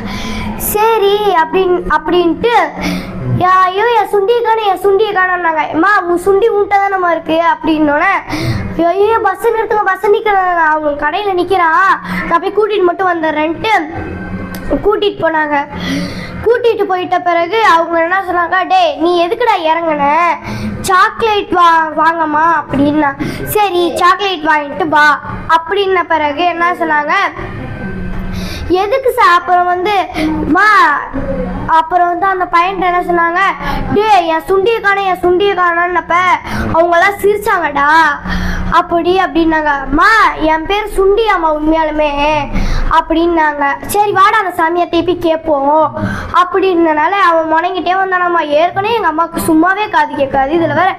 சரி அப்படின்ட்டு ஐயோ என் சுண்டியை காணோம்னாங்க. அம்மா உன் சுண்டி உன்ட்ட தான் நம்ம இருக்கு அப்படின்னோடனே, ஐயோ பஸ் நிற்கிறாங்க, அவங்க கடையில் நிற்கிறான், நான் போய் கூட்டிகிட்டு மட்டும் வந்துடுறேன்ட்டு கூட்டிகிட்டு போனாங்க. கூட்டிகிட்டு போயிட்ட பிறகு அவங்க என்ன சொன்னாங்க, டே நீ எதுக்குடா இறங்குன, சாக்லேட் வாங்கம்மா அப்படின்னா. சரி சாக்லேட் வாங்கிட்டு வா அப்படின்ன பிறகு என்ன சொன்னாங்க, எதுக்கு சார் அப்புறம் வந்து அந்த பையன்ட்ட என்ன சொன்னாங்க, டே என் சுண்டியை காணோன்னப்ப அவங்கெல்லாம் சிரிச்சாங்கடா அப்படின்னாங்க. அம்மா என் பேர் சுண்டியாம்மா உண்மையாலுமே அப்படின்னாங்க. சரி வாடா அந்த சாமியார்ட்ட போய் கேட்போம் அப்படின்றனால அவன் முனைங்கிட்டே வந்தானாம்மா. ஏற்கனவே எங்கள் அம்மாவுக்கு சும்மாவே காது கேட்காது, இதில் வேற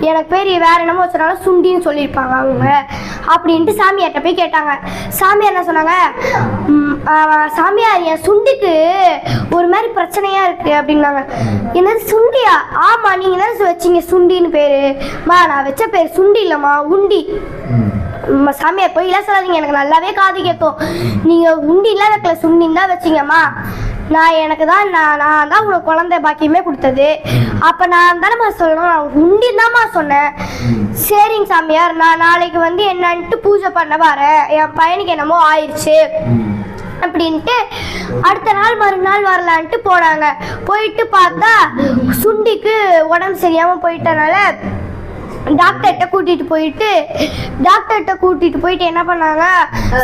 எனக்கு பேர் வேற என்னமோ வச்சனால சுண்டின்னு சொல்லியிருப்பாங்க அவங்க அப்படின்ட்டு சாமியார்ட்ட போய் கேட்டாங்க. சாமியார் என்ன சொன்னாங்க, சாமியார் என் சுண்டிக்கு ஒரு மாதிரி பிரச்சனையா இருக்கு அப்படின்னாங்க. என்னது சுண்டியா? ஆமா நீங்க தானே வச்சீங்க சுண்டின்னு பேரு. மா நான் வச்ச பேர் சுண்டி இல்லம்மா உண்டி. சாமியார் போய்லாம் சொல்லாதீங்க, எனக்கு நல்லாவே காது கேட்கும். நீங்க உண்டிலாம் வைக்கல சுண்டின்னு தான் வச்சிங்கம்மா. எனக்கு தான் நான் தான் உனக்கு குழந்தை பாக்கியமே கொடுத்தது. அப்போ நான் தானேம்மா சொல்லணும், நான் உண்டின்னு தான்மா சொன்னேன். சரிங்க சாமியார், நான் நாளைக்கு வந்து என்னன்ட்டு பூஜை பண்ண வரேன், என் பையனுக்கு என்னமோ ஆயிடுச்சு அப்படின்ட்டு அடுத்த நாள் மறுநாள் வரலான்ட்டு போனாங்க. போயிட்டு பார்த்தா சுண்டிக்கு உடம்பு சரியாமல் போயிட்டனால டாக்டர்கிட்ட கூட்டிகிட்டு போயிட்டு என்ன பண்ணாங்க,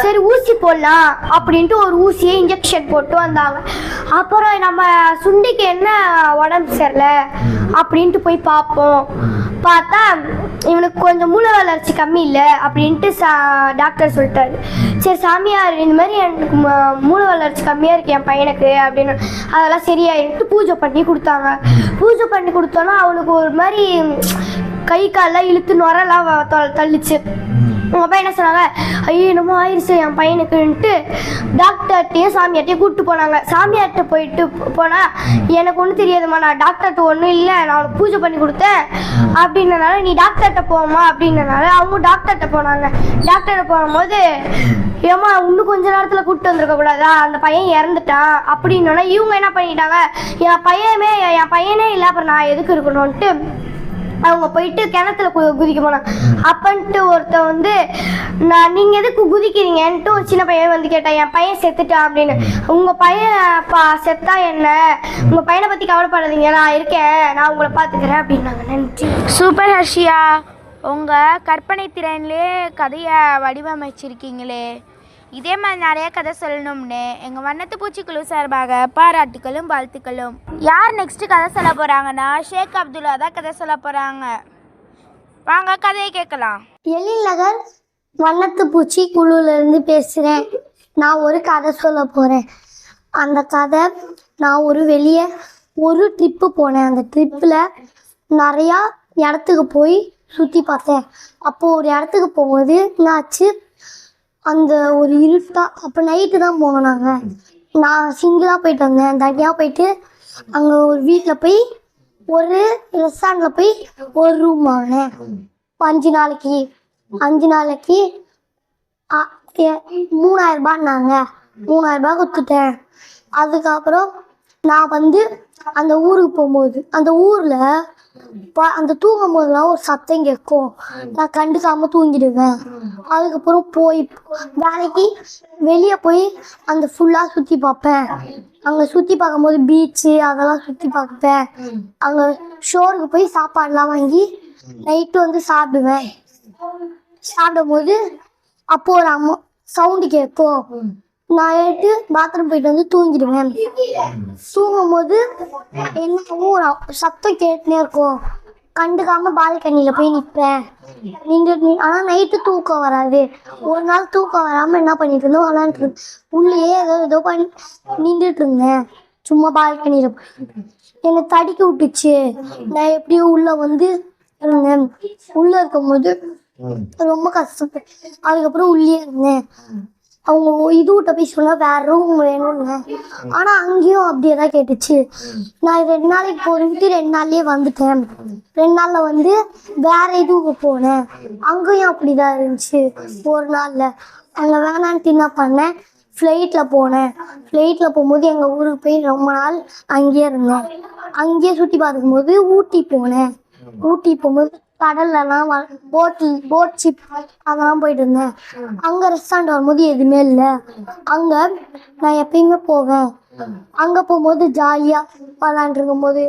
சரி ஊசி போடலாம் அப்படின்ட்டு ஒரு ஊசியை இன்ஜெக்ஷன் போட்டு வந்தாங்க. அப்புறம் நம்ம சுண்டிக்கு என்ன உடம்பு சரியில்லை அப்படின்ட்டு போய் பார்த்தா இவனுக்கு கொஞ்சம் மூளை வளர்ச்சி கம்மி இல்லை அப்படின்ட்டு டாக்டர் சொல்லிட்டாரு. சரி சாமியார் இந்த மாதிரி எனக்கு மூளை வளர்ச்சி கம்மியாக இருக்கு என் பையனுக்கு அப்படின்னு, அதெல்லாம் சரியாயிட்டு பூஜை பண்ணி கொடுத்தாங்க. பூஜை பண்ணி கொடுத்தோன்னா அவனுக்கு ஒரு மாதிரி கை காலெலாம் இழுத்து நுரெல்லாம் தள்ளிச்சு. உங்கள் பையன் என்ன சொன்னாங்க, ஐயோ என்னமோ ஆயிடுச்சு என் பையனுக்குன்ட்டு டாக்டர்கிட்டையும் சாமியார்ட்டையும் கூப்பிட்டு போனாங்க. சாமியார்கிட்ட போயிட்டு போனால் எனக்கு ஒன்றும் தெரியாதுமா, நான் டாக்டர்கிட்ட ஒன்றும் இல்லை, நான் அவனுக்கு பூஜை பண்ணி கொடுத்தேன் அப்படின்றனால நீ டாக்டர்கிட்ட போமா அப்படின்றனால அவங்க டாக்டர்கிட்ட போனாங்க. டாக்டர்கிட்ட போகும்போது ஏமா இன்னும் கொஞ்ச நேரத்தில் கூப்பிட்டு வந்திருக்க கூடாதா, அந்த பையன் இறந்துட்டான் அப்படின்னோன்னா இவங்க என்ன பண்ணிட்டாங்க, என் பையனே இல்லை அப்புறம் நான் எதுக்கு இருக்கணும்ன்ட்டு அவங்க போயிட்டு கிணத்துல குதிக்க போனாங்க. அப்பன்ட்டு ஒருத்தன் வந்து நீங்கள் எதுக்கு குதிக்கிறீங்கன்ட்டு ஒரு சின்ன பையன் வந்து கேட்டான், என் பையன் செத்துட்டான் அப்படின்னு. உங்கள் பையன் செத்தா என்ன, உங்கள் பையனை பற்றி கவலைப்படாதீங்க, நான் இருக்கேன், நான் உங்களை பார்த்துக்கிறேன் அப்படின்னாங்க. நன்றி. சூப்பர் ஹர்ஷியா, உங்கள் கற்பனை திறன்லே கதையை வடிவமைச்சிருக்கீங்களே. இதே மாதிரி நிறைய கதை சொல்லணும்னு எங்கள் வண்ணத்து பூச்சிக்குழு சார்பாக பாராட்டுகளும் வாழ்த்துக்களும். யார் நெக்ஸ்ட்டு கதை சொல்ல போகிறாங்கன்னா ஷேக் அப்துல்லா தான் கதை சொல்ல போகிறாங்க. வாங்க கதையை கேட்கலாம். எழில் நகர் வண்ணத்து பூச்சி குழுவிலேருந்து பேசுகிறேன். நான் ஒரு கதை சொல்ல போகிறேன். அந்த கதை, நான் வெளியே ஒரு ட்ரிப்பு போனேன். அந்த ட்ரிப்பில் நிறையா இடத்துக்கு போய் சுற்றி பார்த்தேன். அப்போது ஒரு இடத்துக்கு போகும்போது என்னாச்சு, அந்த ஒரு இருட்டா, அப்போ நைட்டு தான் போனோம். நான் சிங்கிளாக போயிட்டு வந்தேன். தனியாக போயிட்டு அங்கே ஒரு வீட்டில் போய் ஒரு ரெஸ்டாரண்ட்டில் போய் ஒரு ரூம் வாங்கினேன். 5 நாளைக்கு 3000 ரூபான்னாங்க. 3000 ரூபா கொடுத்துட்டேன். அதுக்கப்புறம் நான் அந்த ஊருக்கு போகும்போது அந்த ஊரில் அந்த தூங்கும் போதெல்லாம் ஒரு சத்தம் கேட்கும். நான் கண்டுக்காமல் தூங்கிடுவேன். அதுக்கப்புறம் வேலைக்கு வெளியே போய் அந்த ஃபுல்லாக சுற்றி பார்ப்பேன். அங்கே சுற்றி பார்க்கும்போது பீச்சு அதெல்லாம் சுற்றி பார்ப்பேன். அங்கே ஷோருக்கு போய் சாப்பாடெலாம் வாங்கி நைட்டு சாப்பிடுவேன். சாப்பிடும்போது அப்போது ஒரு சவுண்டு கேட்கும். நான் பாத்ரூம் போயிட்டு தூங்கிடுவேன். தூங்கும்போது என்ன ஒரு சத்தம் கேட்டுனே இருக்கும். கண்டுக்காமல் பால்கனியில் போய் நிற்பேன். ஆனால் நைட்டு தூக்கம் வராது. ஒரு நாள் தூக்கம் வராமல் என்ன பண்ணிட்டு இருந்தோம், விளாண்டுருந்தேன். உள்ளேயே ஏதோ பண்ணி நின்றுட்டு இருந்தேன். சும்மா பால்கனியில் என்னை தடிக்க விட்டுச்சு. நான் எப்படியோ உள்ளே இருந்தேன். உள்ளே இருக்கும்போது ரொம்ப கஷ்டப்பட்டேன். அதுக்கப்புறம் உள்ளே இருந்தேன். அவங்க விட்ட போய் சொன்னால் வேறு ரூம் வேணும்னு. ஆனால் அங்கேயும் அப்படியே தான் கேட்டுச்சு. நான் 2 நாளைக்கு போயிட்டு 2 நாள்லேயே வந்துட்டேன். 2 நாளில் வேறு இதுவுக்கு போனேன். அங்கேயும் அப்படி தான் இருந்துச்சு. ஒரு நாளில் அங்கே வேணான்ட்டு என்ன பண்ணேன், ஃப்ளைட்டில் போனேன். ஃப்ளைட்டில் போகும்போது எங்கள் ஊருக்கு போய் ரொம்ப நாள் அங்கேயே இருந்தேன். அங்கேயே சுற்றி பார்க்கும்போது ஊட்டி போனேன். ஊட்டி போகும்போது கடல்லலாம் போட் ஷிப் அதெல்லாம் போயிட்டு இருந்தேன். அங்கே ரெஸ்டாரண்ட் வரும்போது எதுவுமே இல்லை. அங்கே நான் எப்பயுமே போவேன். அங்கே போகும்போது ஜாலியாக விளாண்டுருக்கும்போது,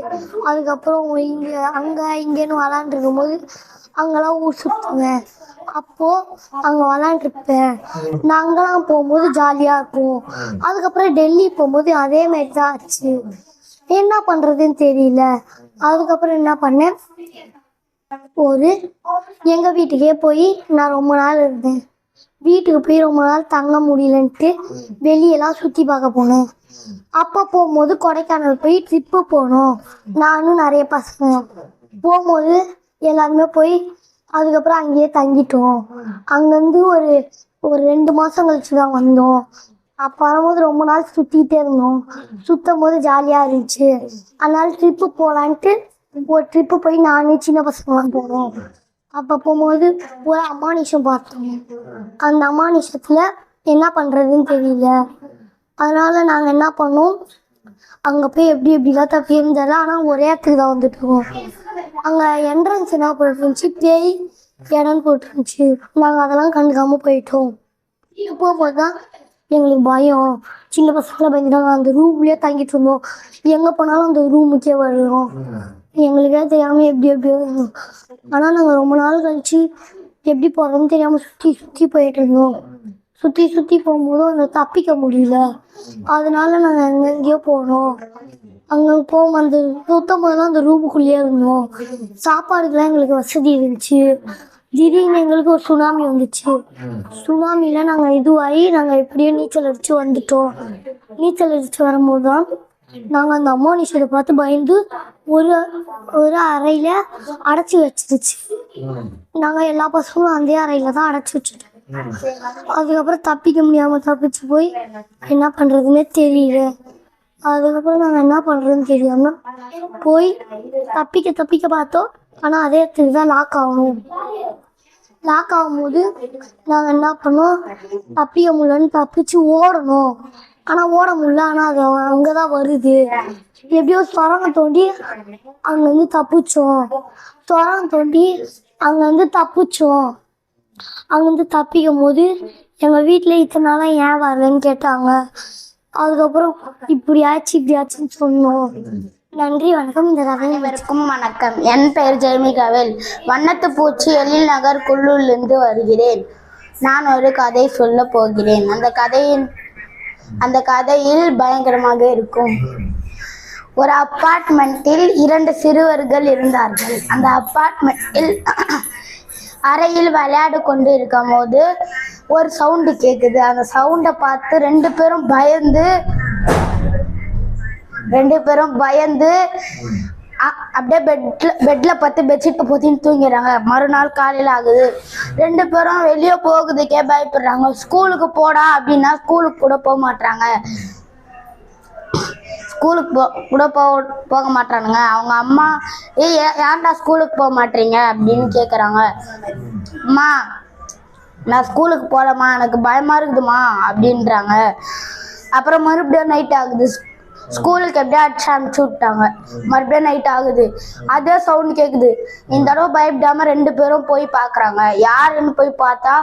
அதுக்கப்புறம் இங்கேன்னு விளாண்டுருக்கும்போது அங்கெல்லாம் ஊர் சுற்றுவேன். அப்போது அங்கே விளாண்டுருப்பேன். நான் அங்கெல்லாம் போகும்போது ஜாலியாக இருக்கும். அதுக்கப்புறம் டெல்லி போகும்போது அதேமாரி தான் ஆச்சு. என்ன பண்ணுறதுன்னு தெரியல. அதுக்கப்புறம் என்ன பண்ணேன், ஒரு எங்கள் வீட்டுக்கே போய் நான் ரொம்ப நாள் இருந்தேன். வீட்டுக்கு போய் ரொம்ப நாள் தங்க முடியலன்ட்டு வெளியெல்லாம் சுற்றி பார்க்க போனேன். அப்போ போகும்போது கொடைக்கானல் போய் ட்ரிப்பு போனோம். நானும் நிறைய பசங்க போகும்போது எல்லாருமே போய் அதுக்கப்புறம் அங்கேயே தங்கிட்டோம். அங்கேருந்து ஒரு ஒரு 2 மாதம் கழிச்சு தான் வந்தோம். அப்போ வரும்போது ரொம்ப நாள் சுற்றிக்கிட்டே இருந்தோம். சுற்றும் போது ஜாலியாக இருந்துச்சு. அதனால ட்ரிப்பு போகலான்ட்டு ஒரு ட்ரிப்பு போய் நானே சின்ன பசங்களாம் போனோம். அப்போ போகும்போது ஒரு அமானுஷம் பார்த்தோம். அந்த அமானுஷத்தில் என்ன பண்ணுறதுன்னு தெரியல. அதனால் நாங்கள் என்ன பண்ணோம், அங்கே போய் எப்படிலாம் தப்பி இருந்தாலும் ஆனால் ஒரே இடத்துக்கு தான் வந்துட்டுருக்கோம். அங்கே என்ட்ரன்ஸ் என்ன போட்டுருந்துச்சு, பேய் இடம்னு போட்டுருந்துச்சு. நாங்கள் அதெல்லாம் கண்டுக்காமல் போயிட்டோம். போகும்போது தான் எங்களுக்கு பயம். சின்ன பசங்களாம் பயந்துட்டாங்க. அந்த ரூம்லேயே தங்கிட்டு இருந்தோம். எங்கே போனாலும் அந்த ரூமுக்கே வருவோம். எங்களுக்கே தெரியாமல் எப்படியோ இருந்தோம். ஆனால் நாங்கள் ரொம்ப நாள் கழிச்சு எப்படி போகிறோம்னு தெரியாமல் சுற்றி போயிட்டு இருந்தோம். சுற்றி போகும்போதும் அங்கே தப்பிக்க முடியல. அதனால நாங்கள் எங்கெங்கேயோ போனோம். அங்கே போகும் அந்த சுத்தம் போதெல்லாம் அந்த ரூமுக்குள்ளேயே இருந்தோம். சாப்பாடுக்கெலாம் எங்களுக்கு வசதி இருந்துச்சு. திடீர்னு எங்களுக்கு ஒரு சுனாமி வந்துச்சு. சுனாமியில் நாங்கள் இதுவாகி நாங்கள் எப்படியோ நீச்சல் அடித்து வந்துட்டோம். நீச்சல் அடித்து வரும்போது தான் நாங்கள் அந்த அமானுஷத்தை பார்த்து பயந்து ஒரு ஒரு அறையில் அடைச்சி வச்சிருச்சு. நாங்கள் எல்லா பசங்களும் அந்த அறையில் தான் அடைச்சி வச்சுட்டோம். அதுக்கப்புறம் தப்பிக்க முடியாமல் தப்பிச்சு போய் என்ன பண்ணுறதுன்னே தெரியல. அதுக்கப்புறம் நாங்கள் என்ன பண்ணுறதுன்னு தெரியாமல் போய் தப்பிக்க பார்த்தோம். ஆனால் அதே இடத்துக்கு தான் லாக் ஆகணும். லாக் ஆகும்போது நாங்கள் என்ன பண்ணோம், தப்பிக்க முடியலன்னு தப்பிச்சு ஓடணும். ஆனால் ஓட முடியல. ஆனால் அது அங்கே தான் வருது. எப்படியோ சுரங்கம் தோண்டி அங்கேருந்து தப்பிச்சோம். சுரங்கம் தோண்டி அங்கேருந்து தப்பிச்சோம். அங்கேருந்து தப்பிக்கும் போது எங்கள் வீட்டில் இத்தனை நாளாக ஏன் வரலன்னு கேட்டாங்க. அதுக்கப்புறம் இப்படி ஆச்சுன்னு சொன்னோம். நன்றி, வணக்கம். இந்த கதையை அனைவருக்கும் வணக்கம். என் பெயர் ஜெயமிகாவேல். வண்ணத்து பூச்சி எழில் நகர் குள்ளூர்லேருந்து வருகிறேன். நான் ஒரு கதை சொல்ல போகிறேன். அந்த கதையில் பயங்கரமாக இருக்கும். ஒரு அப்பார்ட்மெண்ட்டில் 2 சிறுவர்கள் இருந்தார்கள். அந்த அப்பார்ட்மெண்ட்டில் அறையில் விளையாடு கொண்டு இருக்கும் போது ஒரு சவுண்டு கேட்குது. அந்த சவுண்டை பார்த்து 2 பேரும் பயந்து அப்படியே பெட்ல பார்த்து பெட்ஷீட்டை போத்தின்னு தூங்கிடுறாங்க. மறுநாள் காலையில் ஆகுது. 2 பேரும் வெளியே போகுதுக்கே பயப்படுறாங்க. ஸ்கூலுக்கு போடா அப்படின்னா ஸ்கூலுக்கு கூட போக மாட்டாங்க. போக மாட்டானுங்க. அவங்க அம்மா ஏன்டா ஸ்கூலுக்கு போக மாட்டீங்க அப்படின்னு கேட்குறாங்க. அம்மா, நான் ஸ்கூலுக்கு போகலம்மா, எனக்கு பயமாக இருக்குதுமா அப்படின்றாங்க. அப்புறம் மறுபடியும் நைட் ஆகுது. ஸ்கூலுக்கு எப்படியா அடிச்சு அனுப்பிச்சி விட்டாங்க. மறுபடியும் நைட் ஆகுது. அதே சவுண்ட் கேட்குது. இந்த தடவை பயப்படாம 2 பேரும் போய் பார்க்குறாங்க. யாருன்னு போய் பார்த்தா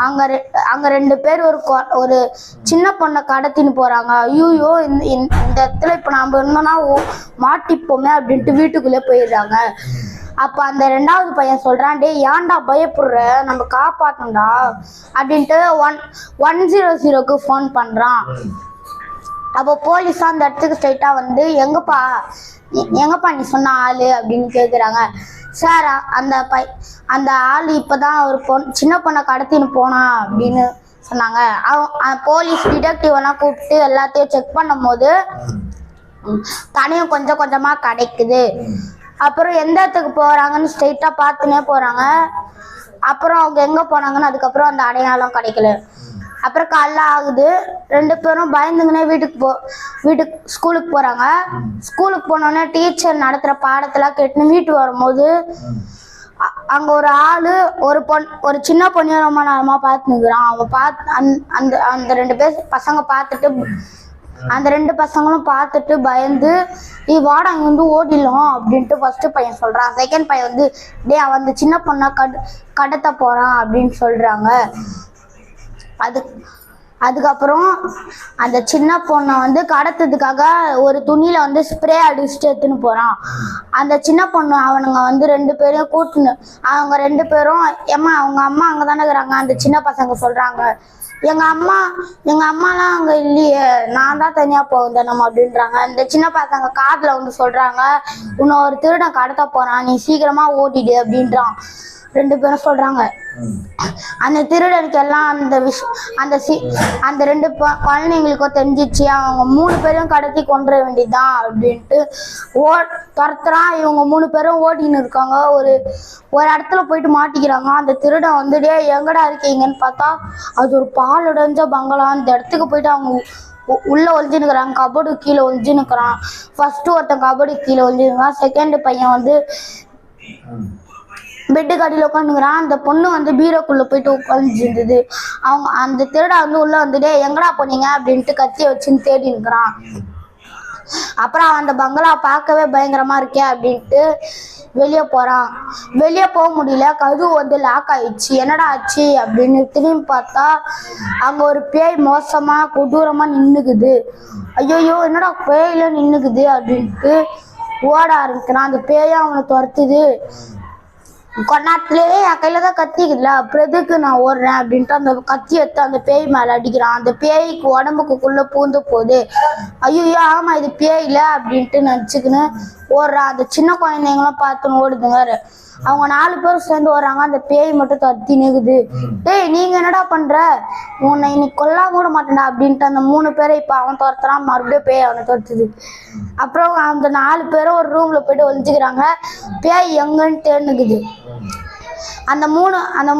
அங்கே 2 பேர் ஒரு சின்ன பொண்ணை கடத்தின்னு போகிறாங்க. ஐயோ, இந்த இடத்துல இப்போ நாம் இருந்தோம்னா மாட்டிப்போமே அப்படின்ட்டு வீட்டுக்குள்ளே போயிடுறாங்க. அப்போ அந்த 2வது பையன் சொல்கிறான், டே ஏன்டா பயப்படுற, நம்ம காப்பாற்றண்டா அப்படின்ட்டு 100க்கு ஃபோன் பண்ணுறான். அப்போ போலீஸ் அந்த இடத்துக்கு ஸ்ட்ரைட்டாக வந்து எங்கப்பா நீ சொன்ன ஆள் அப்படின்னு கேட்குறாங்க. சார், அந்த ஆள் இப்போ தான் ஒரு சின்ன பொண்ணை கடத்தின்னு போனான் அப்படின்னு சொன்னாங்க. போலீஸ் டிடெக்டிவெல்லாம் கூப்பிட்டு எல்லாத்தையும் செக் பண்ணும் போது தனியும் கொஞ்சம் கொஞ்சமாக கிடைக்குது. அப்புறம் எந்த இடத்துக்கு போகிறாங்கன்னு ஸ்ட்ரைட்டாக பார்த்துனே போகிறாங்க. அப்புறம் அவங்க எங்கே போனாங்கன்னு அதுக்கப்புறம் அந்த அடையாளம் கிடைக்கல. அப்புறம் காலைல ஆகுது. 2 பேரும் பயந்துங்கன்னே வீட்டுக்கு ஸ்கூலுக்கு போகிறாங்க. ஸ்கூலுக்கு போனோடனே டீச்சர் நடத்துகிற பாடத்தெல்லாம் கேட்டுன்னு வீட்டுக்கு வரும்போது அங்கே ஒரு ஆள் ஒரு சின்ன பொண்ணையும் ரொம்ப நேரமாக பார்த்துன்னுக்குறான். அவன் அந்த 2 பசங்க பார்த்துட்டு அந்த 2 பசங்களும் பார்த்துட்டு பயந்து வாடா இங்கே வந்து ஓடிடலாம் அப்படின்ட்டு ஃபர்ஸ்ட் பையன் சொல்கிறான். செகண்ட் பையன் வந்து அவன் அந்த சின்ன பொண்ணை கடத்த போகிறான் அப்படின்னு சொல்கிறாங்க. அதுக்கப்புறம் அந்த சின்ன பொண்ணை வந்து கடத்துறதுக்காக ஒரு துணியில் வந்து ஸ்ப்ரே அடிச்சுட்டு எடுத்துன்னு போகிறான். அந்த சின்ன பொண்ணு அவனுங்க வந்து 2 பேரையும் கூட்டுன்னு அவங்க 2 பேரும் ஏம்மா அவங்க அம்மா அங்கே தானே இருக்கிறாங்க. அந்த சின்ன பசங்க சொல்கிறாங்க, எங்கள் அம்மாலாம் அங்கே இல்லையே, நான் தான் தனியாக போகுது நம்ம அப்படின்றாங்க. அந்த சின்ன பசங்க காதில் வந்து சொல்கிறாங்க, உன்னை ஒரு திருடன் கடத்த போகிறான், நீ சீக்கிரமாக ஓட்டிடு அப்படின்றான். 2 பேரும் சொல்கிறாங்க. அந்த திருடனுக்கு எல்லாம் அந்த 2 குழந்தைங்களுக்கும் தெரிஞ்சிச்சு. அவங்க 3 பேரும் கடத்தி கொண்டுற வேண்டியதுதான் அப்படின்ட்டு துரத்துறான். இவங்க 3 பேரும் ஓட்டின்னு இருக்காங்க. ஒரு இடத்துல போயிட்டு மாட்டிக்கிறாங்க. அந்த திருடன் வந்துட்டே எங்கடா இருக்கீங்கன்னு பார்த்தா அது ஒரு பால் உடைஞ்ச பங்களா. அந்த இடத்துக்கு போயிட்டு அவங்க உள்ள ஒழிஞ்சுன்னுக்குறாங்க. கபடு கீழே ஒழிஞ்சுன்னுக்குறான். ஃபர்ஸ்ட் ஒருத்தன் கபடு கீழே ஒழிஞ்சுருக்கான். செகண்ட் பையன் வந்து பெட்டு கட்டியில் உட்காந்துக்கிறான். அந்த பொண்ணு வந்து பீரோக்குள்ளே போயிட்டு உட்காந்துருந்தது. அந்த திருடா வந்து உள்ளே வந்துட்டு எங்கடா போனீங்க அப்படின்ட்டு கத்தியை வச்சுன்னு தேடி நிற்கிறான். அப்புறம் அந்த பங்களா பார்க்கவே பயங்கரமாக இருக்கே அப்படின்ட்டு வெளியே போகிறான். வெளியே போக முடியல, கதவு வந்து லாக் ஆயிடுச்சு. என்னடா ஆச்சு அப்படின்னு திரும்பி பார்த்தா அங்கே ஒரு பேய் மோசமாக கொடூரமாக நின்றுக்குது. ஐயோ என்னடா பேயில நின்றுக்குது அப்படின்ட்டு ஓட ஆரம்பிக்கிறான். அந்த பேயை அவனை துரத்துது. கொண்டாட்டிலேயே என் கையில் தான் கத்திக்குதுல, அப்புறம் எதுக்கு நான் ஓடுறேன் அப்படின்ட்டு அந்த கத்தி எடுத்து அந்த பேய் மேலே அடிக்கிறான். அந்த பேய்க்கு உடம்புக்குள்ளே பூந்து போகுது. ஐயோ ஆமாம் இது பேயில அப்படின்ட்டு நினச்சிக்கின்னு ஓடுறான். அந்த சின்ன குழந்தைங்களாம் பார்த்துன்னு ஓடுதுங்க. அவங்க 4 பேரும் சேர்ந்து ஓடுறாங்க. அந்த பேய் மட்டும் தத்தி நிற்குது. டேய் நீங்கள் என்னடா பண்ணுற, உன்னை இன்னைக்கு கொல்லாம் கூட மாட்டேன்டா அப்படின்ட்டு அந்த 3 பேரை இப்போ அவன் துரத்துறான். மறுபடியும் பேய் அவனை துரத்துது. அப்புறம் அந்த 4 பேரும் ஒரு ரூமில் போய்ட்டு ஒழிஞ்சிக்கிறாங்க. பேய் எங்கன்னு தேர்ந்துக்குது. அந்த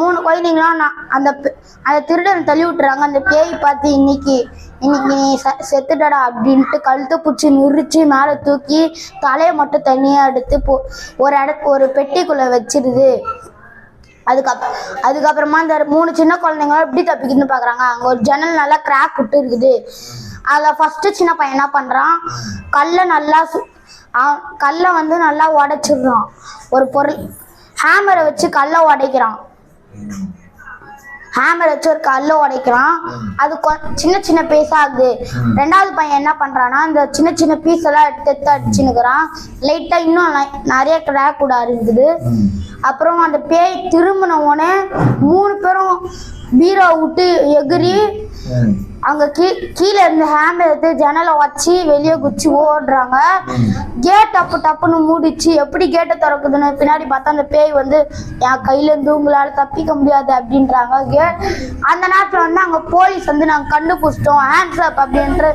மூணு குழந்தைங்களாம் அந்த திருடனை தள்ளி விட்டுறாங்க. அந்த பேய் பார்த்து இன்னைக்கு நீ செத்துட்டடா அப்படின்ட்டு கழுத்தை பிடிச்சி நுரிச்சு மேலே தூக்கி தலையை மட்டும் தனியாக எடுத்து ஒரு பெட்டிக்குள்ளே வச்சிருது. அதுக்கப்புறமா இந்த 3 சின்ன குழந்தைங்களும் எப்படி தப்பிக்குதுன்னு பார்க்குறாங்க. அங்கே ஒரு ஜன்னல் நல்லா கிராக் விட்டு இருக்குது. அதில் ஃபஸ்ட்டு சின்ன பையன் என்ன பண்ணுறான், கல்லை வந்து நல்லா உடைச்சிடுறான். ஒரு பொருள் ஹேமரை வச்சு கல்லை உடைக்கிறான். அது சின்ன சின்ன பீஸ் ஆகுது. 2வது பையன் என்ன பண்றான்னா அந்த சின்ன சின்ன பீஸ் எல்லாம் எடுத்து அடிச்சுன்னுக்குறான். லைட்டா இன்னும் நிறைய கிராக் கூட இருக்குது. அப்புறம் அந்த பேய் திரும்பின உடனே 3 பேரும் பீரோ விட்டு எகிரி அங்க கீழே இருந்து ஹேமர் எடுத்து ஜன்னலை வச்சு வெளியே குச்சி ஓடுறாங்க. கேட் டப்புன்னு மூடிச்சு. எப்படி கேட்டை திறக்குதுன்னு பின்னாடி பார்த்தா அந்த பேய் வந்து என் கையிலேருந்து உங்களால் தப்பிக்க முடியாது அப்படின்றாங்க. அந்த நேரத்தில் வந்து அங்கே போலீஸ் வந்து நாங்கள் கண்டுபிடிச்சிட்டோம் ஹேண்ட்ஸ் அப் அப்படின்ற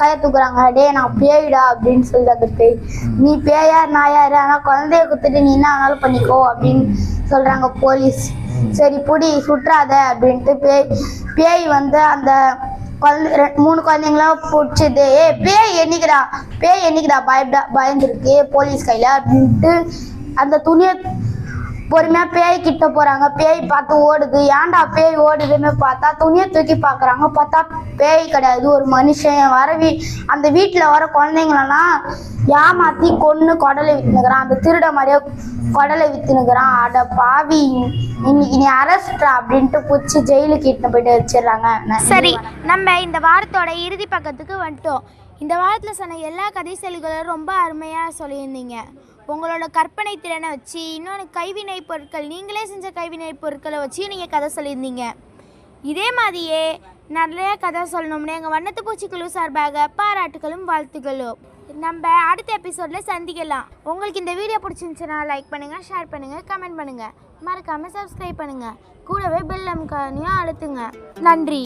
கையை தூக்குறாங்க. டே நான் பேய்டா அப்படின்னு சொல்லி அந்த பேய், நீ பேயா நான் யாரு, ஆனால் குழந்தைய குத்துட்டு நீ என்ன ஆனாலும் பண்ணிக்கோ அப்படின்னு சொல்கிறாங்க போலீஸ். சரி புடி சுற்றாத அப்படின்ட்டு பேய் வந்து அந்த 3 குழந்தைங்களாம் பிடிச்சது. பேய் என்னைக்குடா பயந்துருக்கு போலீஸ் கையில் அப்படின்ட்டு அந்த துணியை பொறுமையாக பேய் கிட்ட போகிறாங்க. பேய் பார்த்து ஓடுது. ஏன்டா பேய் ஓடுதுன்னு பார்த்தா துணியை தூக்கி பார்க்குறாங்க. பார்த்தா பேய் கிடையாது, ஒரு மனுஷன். அந்த வீட்டில் வர குழந்தைங்களெல்லாம் ஏமாற்றி கொன்று குடலை விற்றுனுக்குறான். அந்த திருட மாதிரியே குடலை விற்றுனுக்குறான். அட பாவி இன்னைக்கு நீ அரெஸ்டா அப்படின்ட்டு பிடிச்சி ஜெயிலுக்கு இட்டுன்னு போயிட்டு வச்சிடுறாங்க. சரி, நம்ம இந்த வாரத்தோட இறுதி பக்கத்துக்கு வந்துட்டோம். இந்த வாரத்தில் சொன்ன எல்லா கதை செயல்களும் ரொம்ப அருமையாக சொல்லியிருந்தீங்க. உங்களோட கற்பனை திறனை வச்சு இன்னொன்று கைவினை பொருட்கள், நீங்களே செஞ்ச கைவினை பொருட்களை வச்சு நீங்கள் கதை சொல்லியிருந்தீங்க. இதே மாதிரியே நிறைய கதை சொல்லணும்னு எங்கள் வண்ணத்து பூச்சிக்குழு சார்பாக பாராட்டுகளும் வாழ்த்துக்களும். நம்ம அடுத்த எபிசோடில் சந்திக்கலாம். உங்களுக்கு இந்த வீடியோ பிடிச்சிருந்துச்சுன்னா லைக் பண்ணுங்கள், ஷேர் பண்ணுங்கள், கமெண்ட் பண்ணுங்கள், மறக்காமல் சப்ஸ்கிரைப் பண்ணுங்கள், கூடவே பெல் ஐகானையும் அழுத்துங்க. நன்றி.